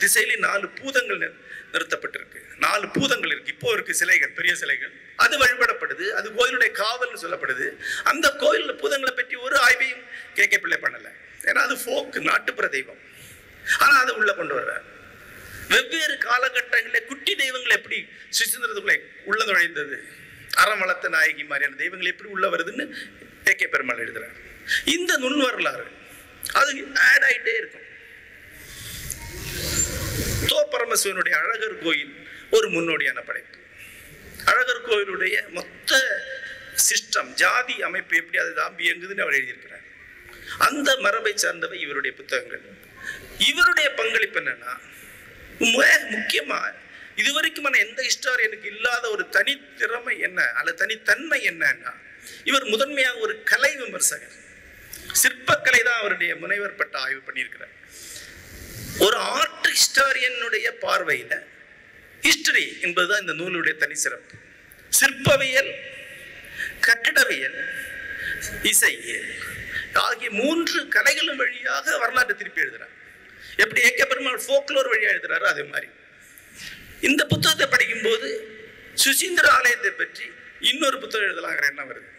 திசையிலும் 4 பூதங்கள் நிறுத்தப்பட்டிருக்கு. 4 பூதங்கள் இருக்கு. இப்போ இருக்கு சிலைகள், பெரிய சிலைகள். அது வழிபடப்படுது. அது கோயிலுடைய காவல்னு சொல்லப்படுது. அந்த கோயில் பூதங்களை பற்றி ஒரு ஆய்வையும் கே பிள்ளை பண்ணல. ஏன்னா அது ஃபோக், நாட்டுப்புற தெய்வம். ஆனா அதை உள்ள கொண்டு வர்றார். வெவ்வேறு காலகட்டங்களில் குட்டி தெய்வங்கள் எப்படி சுசீந்திரத்துக்குள்ளே உள்ள நுழைந்தது, அறம் வளர்த்த நாயகி மாதிரியான தெய்வங்கள் எப்படி உள்ள வருதுன்னு கே பெருமாள் எழுதுறார். இந்த நுண் வரலாறு அது ஆட் ஆயிட்டே இருக்கும். பரமசிவனுடைய அழகர் கோயில் ஒரு முன்னோடியான படைப்பு. அழகர் கோயிலுடைய மொத்த சிஸ்டம், ஜாதி அமைப்பு எப்படி அது தாம்பி இயங்குதுன்னு அவர் எழுதியிருக்கிறார். அந்த மரபை சார்ந்தவை இவருடைய புத்தகங்கள். இவருடைய பங்களிப்பு என்னன்னா, முக்கியமா இதுவரைக்கும் எந்த ஹிஸ்டாரியனுக்கு இல்லாத ஒரு தனித்திறமை என்ன அல்ல தனித்தன்மை என்னன்னா, இவர் முதன்மையாக ஒரு கலை விமர்சகர். சிற்பக்கலை தான் அவருடைய முனைவர் பட்ட ஆய்வு பண்ணியிருக்கிறார். ஒரு ஆர்ட் ஹிஸ்டாரியனுடைய பார்வையில ஹிஸ்டரி என்பதுதான் இந்த நூலுடைய தனி சிறப்பு. சிற்பவியல், கட்டிடவியல், இசையியல் ஆகிய 3 கலைகளும் வழியாக வரலாற்றை திருப்பி எழுதுறார். எப்படி கே பெருமாள் ஃபோக்லோர் வழியா எழுதுறாரு, அதே மாதிரி இந்த புத்தகத்தை படிக்கும் போது சுசீந்திர ஆலயத்தை பற்றி இன்னொரு புத்தகம் எழுதலாங்கிற எண்ணம் வருது.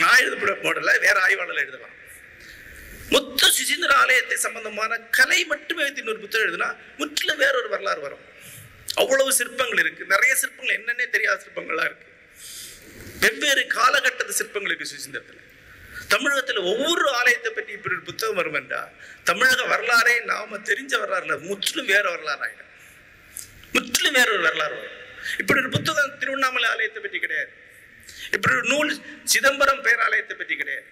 நான் எழுத போடல, வேற ஆய்வாளர் எழுதலாம். மொத்த சுசீந்திர ஆலயத்தை சம்பந்தமான கலை மட்டுமே வைத்து இன்னொரு புத்தகம் எழுதுனா முற்றிலும் வேறொரு வரலாறு வரும். அவ்வளவு சிற்பங்கள் இருக்கு. நிறைய சிற்பங்கள் என்னன்னே தெரியாத சிற்பங்கள்லாம் இருக்கு. வெவ்வேறு காலகட்டத்து சிற்பங்கள் இருக்கு சுசீந்திரத்துல. தமிழகத்துல ஒவ்வொரு ஆலயத்தை பற்றி இப்படி ஒரு புத்தகம் வரும் என்றா, தமிழக வரலாறே நாம தெரிஞ்ச வரலாறுல முற்றிலும் வேற வரலாறு ஆயிடும். முற்றிலும் வேற ஒரு வரலாறு வரும். இப்படி ஒரு புத்தகம் திருவண்ணாமலை ஆலயத்தை பற்றி கிடையாது. இப்படி ஒரு நூல் சிதம்பரம் பேராலயத்தை பற்றி கிடையாது.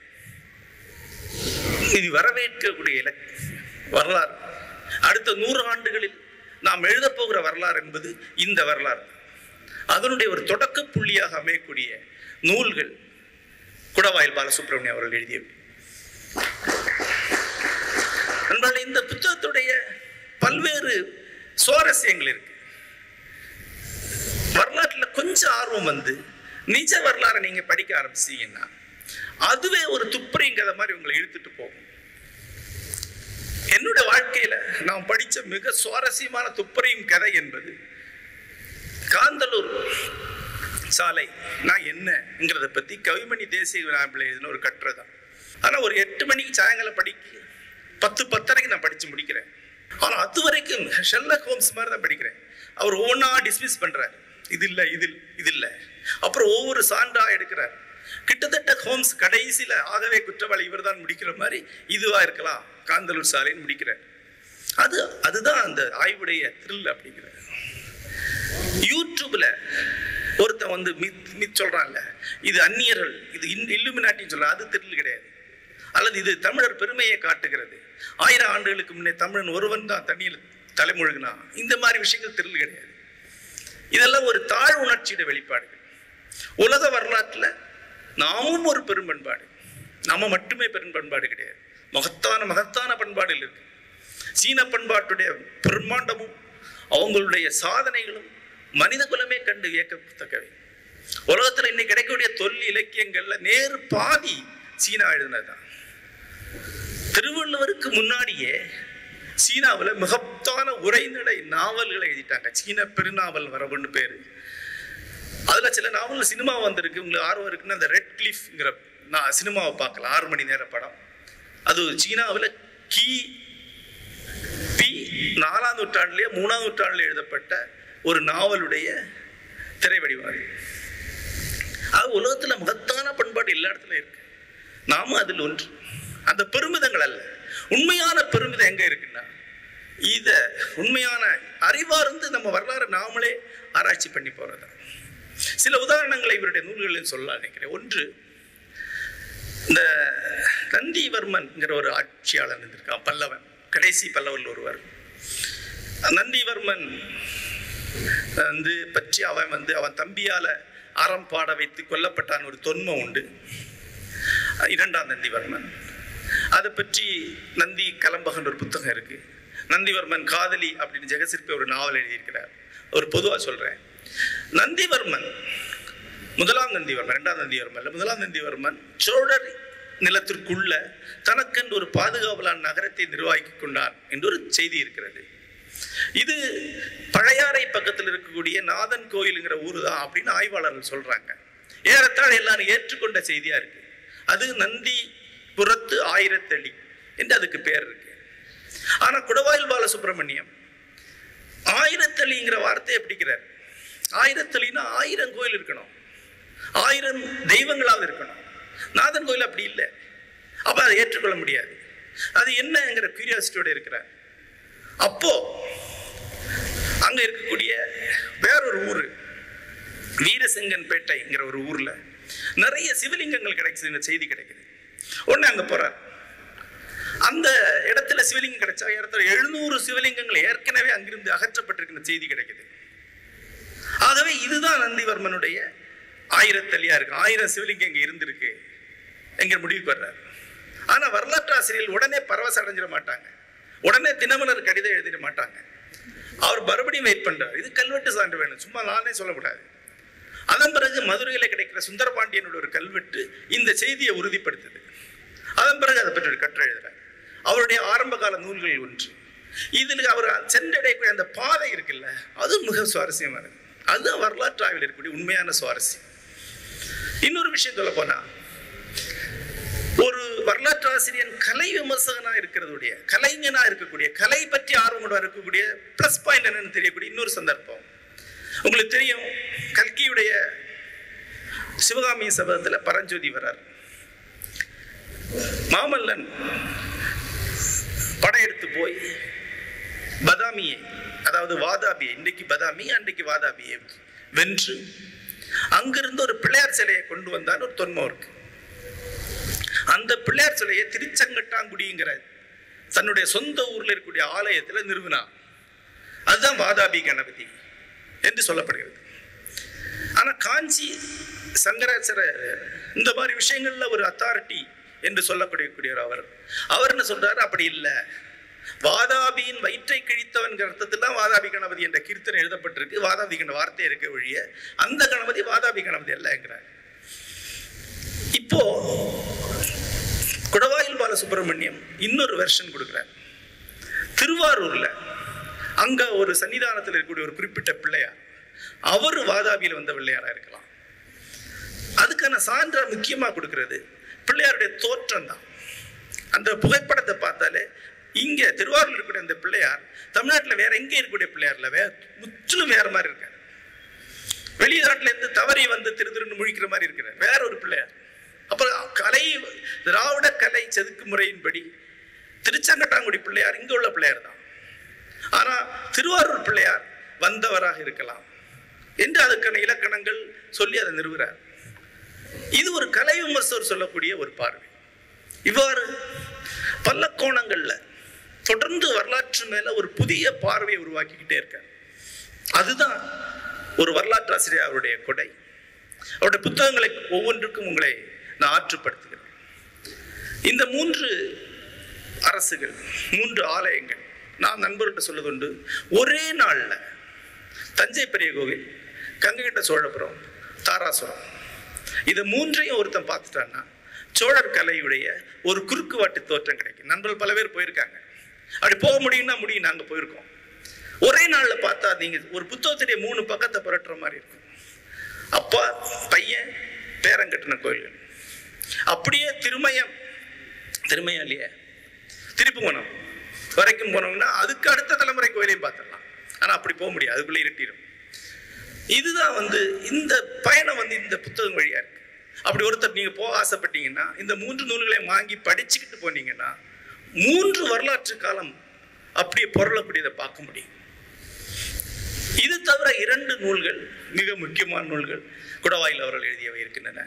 இது வரவேற்கக்கூடிய வரலாறு. அடுத்த 100 ஆண்டுகளில் நாம் எழுத போகிற வரலாறு என்பது இந்த வரலாறு. அதனுடைய ஒரு தொடக்க புள்ளியாக அமையக்கூடிய நூல்கள் குடவாயில் பாலசுப்ரமணியம் அவர்கள் எழுதியவை. இந்த புத்தகத்துடைய பல்வேறு சுவாரஸ்யங்கள் இருக்கு. வரலாற்றுல கொஞ்சம் ஆர்வம் வந்து நிஜ வரலாறை நீங்க படிக்க ஆரம்பிச்சீங்கன்னா அதுவே ஒரு துப்பறியும் கதை மாதிரி உங்களை இழுத்துட்டு போகும். என்னுடைய வாழ்க்கையில நான் படிச்ச மிக சுவாரஸ்யமான துப்பறியும் கதை என்பது காந்தலூர் சாலை நான் என்னங்கிறத பத்தி கவிமணி தேசிய விழாவில் எழுதின ஒரு கட்டுரை தான். ஆனா ஒரு 8 மணிக்கு சாயங்காலம் படிக்க 10:10 நான் படிச்சு முடிக்கிறேன். ஆனா அது வரைக்கும் ஷெர்லாக் ஹோம்ஸ் மாதிரி தான் படிக்கிறேன். அவர் ஒவ்வொன்றா டிஸ்மிஸ் பண்றாரு. இது இல்லை, இது இல்லை. அப்புறம் ஒவ்வொரு சான்றா எடுக்கிறார். கிட்டத்தட்ட ஹோம்ஸ் கடைசியில ஆகவே குற்றவாளி இவர் தான் முடிக்கிற மாதிரி இதுவா இருக்கலாம் காந்தலூர் சாலைன்னு முடிக்கிறார். அதுதான் அந்த ஆய்வுடைய த்ரில் அப்படிங்கிறது. யூடியூப்ல ஒருத்தன் வந்து மித் சொல்றான்ல, இது அந்நியர்கள், இது இல்லுமினாட்டின்னு சொல்றான், அது திருள் கிடையாது. அல்லது இது தமிழர் பெருமையை காட்டுகிறது, 1000 ஆண்டுகளுக்கு முன்னே தமிழன் ஒருவன் தான் தண்ணியில் தலைமுழுகினா, இந்த மாதிரி விஷயங்கள் திருள் கிடையாது. இதெல்லாம் ஒரு தாழ் உணர்ச்சியோட வெளிப்பாடுகள். உலக வரலாற்றுல நாமும் ஒரு பெரும்பண்பாடு, நாம மட்டுமே பெரும்பண்பாடு கிடையாது, மகத்தான பண்பாடுகள் இருக்கு. சீன பண்பாட்டுடைய பிரம்மாண்டமும் அவங்களுடைய சாதனைகளும் மனித குலமே கண்டு வியக்கத்தக்கவை. உலகத்துல இன்னைக்கு கிடைக்கக்கூடிய தொல் இலக்கியங்கள்ல நேர் பாதி சீனா எழுதினதுதான். திருவள்ளுவருக்கு முன்னாடியே சீனாவில் மிகத்தான உரைநடை நாவல்களை எழுதிட்டாங்க. சீன பெருநாவல் வரவுன்னு பேரு. அதுல சில நாவல் சினிமா வந்திருக்கு. உங்களுக்கு ஆர்வம் இருக்குன்னு அந்த ரெட் கிளிஃப்ங்கிற சினிமாவை பார்க்கலாம், 6 மணி நேர படம். அது சீனாவில் பி 4ஆம் நூற்றாண்டுலயே 3ஆம் நூற்றாண்டுல எழுதப்பட்ட ஒரு நாவலுடைய திரை வடிவாக. அது உலகத்துல மகத்தான பண்பாடு எல்லா இடத்துல இருக்கு, நாமும் அதில் ஒன்று. அந்த பெருமிதங்கள் அல்ல, உண்மையான பெருமிதம் எங்க இருக்குன்னா, இத உண்மையான அறிவார்ந்து நம்ம வரலாறு நாமளே ஆராய்ச்சி பண்ணி போறதா. சில உதாரணங்களை இவருடைய நூல்களில் சொல்ல நினைக்கிறேன். ஒன்று, இந்த நந்திவர்மன்ங்கிற ஒரு ஆட்சியாளர் இருந்திருக்கான், பல்லவன், கடைசி பல்லவன் ஒருவர். நந்திவர்மன் வந்து பற்றி அவன் தம்பியால அறம் பாட வைத்து கொல்லப்பட்டான் ஒரு தொன்மம் உண்டு, 2ஆம் நந்திவர்மன். அதை பற்றி நந்தி கலம்பகன் ஒரு புத்தகம் இருக்கு. நந்திவர்மன் காதலி அப்படின்னு ஜெகசிற்பி ஒரு நாவல் எழுதியிருக்கிறார். ஒரு பொதுவா சொல்றேன், நந்திவர்மன் 1ஆம் நந்திவர்மன், 2ஆம் நந்திவர்மன், 1ஆம் நந்திவர்மன் சோழர் நிலத்திற்குள்ள தனக்கென்று ஒரு பாதுகாவலான நகரத்தை நிர்வகித்துக் கொண்டார் என்று ஒரு செய்தி இருக்கிறது. இது பழையாறை பக்கத்தில் இருக்கக்கூடிய நாதன் கோயிலுங்கிற ஊரு தான் அப்படின்னு ஆய்வாளர்கள் சொல்றாங்க. ஏறத்தாழ எல்லாரும் ஏற்றுக்கொண்ட செய்தியா இருக்கு. அது நந்தி புறத்து 1000 அடி என்று அதுக்கு பேர் இருக்கு. ஆனா குடவாயில் பாலசுப்ரமணியம் 1000 அடிங்கிற வார்த்தையை பிடிக்கிறார். 1000 அடினா 1000 கோயில் இருக்கணும், 1000 தெய்வங்களாவது இருக்கணும். நாதன் கோயில் அப்படி இல்லை. அப்ப அதை ஏற்றுக்கொள்ள முடியாது. அது என்னங்கிற கியூரியாசிட்டியோட இருக்கிறார். அப்போ அங்க இருக்கக்கூடிய வேறொரு ஊரு வீரசிங்கன்பேட்டைங்கிற ஒரு ஊர்ல நிறைய சிவலிங்கங்கள் கிடைக்குது, செய்தி கிடைக்குது. உடனே அங்க போறார். அந்த இடத்துல சிவலிங்கம் கிடைச்சா இடத்துல 700 சிவலிங்கங்கள் ஏற்கனவே அங்கிருந்து அகற்றப்பட்டிருக்கிற செய்தி கிடைக்குது. ஆகவே இதுதான் நந்திவர்மனுடைய 1000 அடியா இருக்கு, 1000 சிவலிங்கம் இங்க இருந்திருக்கு என்கிற முடிவுக்கு வர்றார். ஆனா வரலாற்று ஆசிரியர்கள் உடனே பரவச அடைஞ்சிட மாட்டாங்க, உடனே தினமலர் கடிதம் எழுதிட மாட்டாங்க. அவர் மறுபடியும் வெயிட் பண்றார். இது கல்வெட்டு சான்று வேணும், சும்மா நானே சொல்லக்கூடாது. அதன் பிறகு மதுரையில கிடைக்கிற சுந்தரபாண்டியனோட ஒரு கல்வெட்டு இந்த செய்தியை உறுதிப்படுத்துது. அதன் பிறகு அதை பற்றி ஒரு கட்டுரை எழுதுறார். அவருடைய ஆரம்ப கால நூல்கள் ஒன்று. இதில் அவர் சென்றடையக்கூடிய அந்த பாதை இருக்குல்ல, அது மிக சுவாரஸ்யமானது. அதுதான் வரலாற்று ஆய்வில் இருக்கக்கூடிய உண்மையான சுவாரஸ்யம். இன்னொரு விஷயம் சொல்ல போனா, ஒரு வரலாற்று ஆசிரியன் கலை விமர்சகனா இருக்கிறதுடைய, கலைஞனா இருக்கக்கூடிய, கலை பற்றி ஆர்வம் இருக்கக்கூடிய பிளஸ் பாயிண்ட் என்னன்னு தெரியக்கூடிய இன்னொரு சந்தர்ப்பம் உங்களுக்கு தெரியும். கல்கியுடைய சிவகாமி சபதத்துல பரஞ்சோதி வரார். மாமல்லன் படையெடுத்து போய் பதாமியை, அதாவது வாதாபியை, இன்றைக்கு பதாமி அன்றைக்கு வாதாபியை வென்று அங்கிருந்து ஒரு பிள்ளையார் சிலையை கொண்டு வந்தான்னு ஒரு தொன்மம் இருக்கு. அந்த பிள்ளையார் சிலையை திருச்செங்கட்டாங்குடிங்கிற தன்னுடைய சொந்த ஊர்ல இருக்கக்கூடிய ஆலயத்துல நிறுவினார். அதுதான் வாதாபி கணபதி என்று சொல்லப்படுகிறது. ஆனா காஞ்சி சங்கராச்சாரியர் இந்த மாதிரி விஷயங்கள்ல ஒரு அத்தாரிட்டி என்று சொல்லக்கூடிய அவர் என்ன சொல்றாரு, அப்படி இல்லை, வாதாபியின் வயிற்றை கிழித்தவன் அர்த்தத்தில் தான் வாதாபி கணபதி என்ற கீர்த்தனை எழுதப்பட்டிருக்கு. வாதாபி கண்ட வார்த்தை இருக்க வழிய அந்த கணபதி வாதாபி கணபதி அல்ல என்கிறார். இப்போ குடவாயில் பாலசுப்ரமணியம் இன்னொரு வெர்ஷன் கொடுக்கிறார். திருவாரூர்ல அங்க ஒரு சன்னிதானத்தில் இருக்கக்கூடிய ஒரு குறிப்பிட்ட பிள்ளையார், அவர் வாதாபியில் வந்த பிள்ளையாரா இருக்கலாம். அதுக்கான சான்றா முக்கியமா கொடுக்கிறது பிள்ளையாருடைய தோற்றம் தான். அந்த புகைப்படத்தை பார்த்தாலே இங்க திருவாரூர் இருக்கக்கூடிய அந்த பிள்ளையார் தமிழ்நாட்டில் வேற எங்கே இருக்கக்கூடிய பிள்ளையார்ல முற்றிலும் வேற மாதிரி இருக்காரு. வெளிநாட்டுல இருந்து தவறி வந்து திருன்னு முழிக்கிற மாதிரி இருக்கிறார், வேற ஒரு பிள்ளையார். அப்புறம் கலை, திராவிட கலை செதுக்கு முறையின்படி திருச்செங்கட்டாங்குடி பிள்ளையார் இங்க உள்ள பிள்ளையார் தான். ஆனா திருவாரூர் பிள்ளையார் வந்தவராக இருக்கலாம், என்று அதற்கான இலக்கணங்கள் சொல்லி அதை நிறுவுகிறார். இது ஒரு கலை விமர்சகர் சொல்லக்கூடிய ஒரு பார்வை. இவ்வாறு பல கோணங்கள்ல தொடர்ந்து வரலாற்று மேல ஒரு புதிய பார்வையை உருவாக்கிக்கிட்டே இருக்கார். அதுதான் ஒரு வரலாற்று ஆசிரியர் அவருடைய கொடை. அவருடைய புத்தகங்களை ஒவ்வொன்றுக்கும் உங்களை நான் ஆற்றுப்படுத்துகிறேன். இந்த 3 அரசுகள், 3 ஆலயங்கள் நான் நண்பர்கிட்ட சொல்லுதுண்டு. ஒரே நாள்ல தஞ்சை பெரிய கோவில், கங்கைகொண்ட சோழபுரம், தாராசுரம், இதை 3ஐயும் ஒருத்தன் பார்த்துட்டான்னா சோழர் கலையுடைய ஒரு குறுக்குவாட்டு தோற்றம் கிடைக்கும். நண்பர்கள் பல பேர் போயிருக்காங்க. அப்படி போக முடியும்னா முடியும். நாங்கள் போயிருக்கோம். ஒரே நாளில் பார்த்தா நீங்க ஒரு புத்தகத்துடைய 3 பக்கத்தை புரட்டுற மாதிரி இருக்கும். அப்பா பையன் பேரன் கட்டின கோயில்கள். அப்படியே திருமயம் இல்லையே, திருப்புவனம் வரைக்கும் போனோம்னா அதுக்கு அடுத்த தலைமுறை கோயிலையும் பார்த்துடலாம். ஆனால் அப்படி போக முடியாது, அதுக்குள்ளே இருட்டிடும். இதுதான் இந்த பயணம் இந்த புத்தகம் வழியா இருக்கு. அப்படி ஒருத்தர் நீங்க போக ஆசைப்பட்டீங்கன்னா இந்த 3 நூல்களையும் வாங்கி படிச்சுக்கிட்டு போனீங்கன்னா 3 வரலாற்று காலம் அப்படியே பொருளக்கூடியதை பார்க்க முடியும். இது தவிர 2 நூல்கள் மிக முக்கியமான நூல்கள் குடவாயில் அவர்கள் எழுதியவை இருக்கின்றன.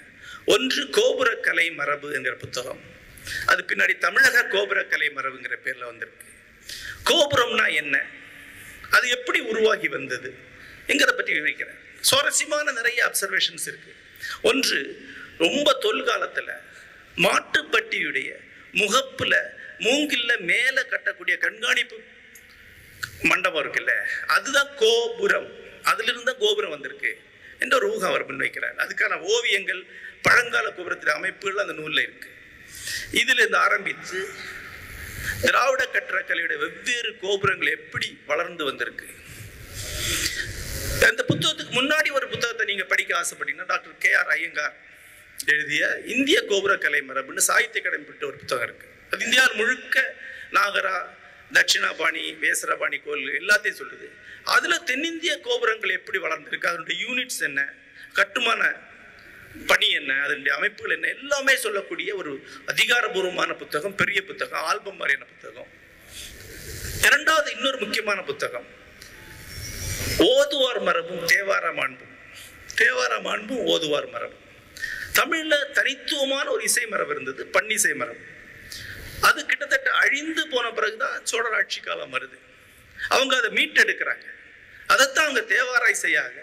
ஒன்று கோபுர கலை மரபு என்கிற புத்தகம். அது பின்னாடி தமிழக கோபுர கலை மரபுங்கிற பேர்ல வந்திருக்கு. கோபுரம்னா என்ன, அது எப்படி உருவாகி வந்தது என்கிறத பற்றி விவரிக்கிறேன். சுவாரஸ்யமான நிறைய அப்சர்வேஷன்ஸ் இருக்கு. ஒன்று, ரொம்ப தொல்காலத்துல மாட்டுப்பட்டியுடைய முகப்புல மூங்கில்ல மேல கட்டக்கூடிய கண்காணிப்பு மண்டபம் இருக்குல்ல, அதுதான் கோபுரம். அதுல இருந்த கோபுரம் வந்திருக்கு என்ற ஒரு ஊகம் அவர் முன்வைக்கிறார். அதுக்கான ஓவியங்கள், பழங்கால கோபுரத்தின் அமைப்புகள் அந்த நூல்ல இருக்கு. இதுல இருந்து ஆரம்பித்து திராவிட கட்டடக்கலையுடைய வெவ்வேறு கோபுரங்கள் எப்படி வளர்ந்து வந்திருக்கு. அந்த புத்தகத்துக்கு முன்னாடி ஒரு புத்தகத்தை நீங்க படிக்க ஆசைப்பட்டீங்கன்னா டாக்டர் KR ஐயங்கார் எழுதிய இந்திய கோபுர கலை மரபுன்னு சாகித்ய அகாடமி பெற்ற ஒரு புத்தகம் இருக்கு. அது இந்தியாவில் முழுக்க நாகரா, தட்சிணாபாணி, வேசரபாணி கோயில் எல்லாத்தையும் சொல்லுது. அதுல தென்னிந்திய கோபுரங்கள் எப்படி வளர்ந்துருக்கு, அதனுடைய யூனிட்ஸ் என்ன, கட்டுமான பணி என்ன, அதனுடைய அமைப்புகள் என்ன, எல்லாமே சொல்லக்கூடிய ஒரு அதிகாரபூர்வமான புத்தகம், பெரிய புத்தகம், ஆல்பம் மாதிரியான புத்தகம். இரண்டாவது இன்னொரு முக்கியமான புத்தகம் ஓதுவார் மரபும் தேவார மாண்பும். தேவார மாண்பும் ஓதுவார் மரபும். தமிழ்ல தனித்துவமான ஒரு இசை மரபு இருந்தது, பன்னிசை மரபு. அது கிட்டத்தட்ட அழிந்து போன பிறகுதான் சோழர் ஆட்சி காலம் வருது. அவங்க அதை மீட்டெடுக்கிறாங்க. அதைத்தான் அவங்க தேவார இசையாக,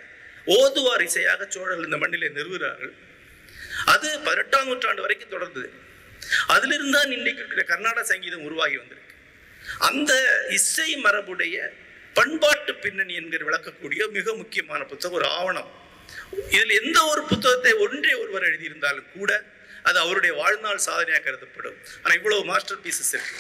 ஓதுவார் இசையாக சோழர்கள் இந்த மண்ணிலே நிறுவுகிறார்கள். அது 18ஆம் நூற்றாண்டு வரைக்கும் தொடர்ந்தது. அதிலிருந்து தான் இன்றைக்கு இருக்கிற கர்நாடக சங்கீதம் உருவாகி வந்திருக்கு. அந்த இசை மரபுடைய பண்பாட்டு பின்னணி என்கிற விளக்கக்கூடிய மிக முக்கியமான புத்தகம், ஒரு ஆவணம். இதில் எந்த ஒரு புத்தகத்தை ஒன்றே ஒருவர் எழுதியிருந்தாலும் கூட அது அவருடைய வாழ்நாள் சாதனையாக கருதப்படும். ஆனால் இவ்வளவு மாஸ்டர் பீசஸ் இருக்கு.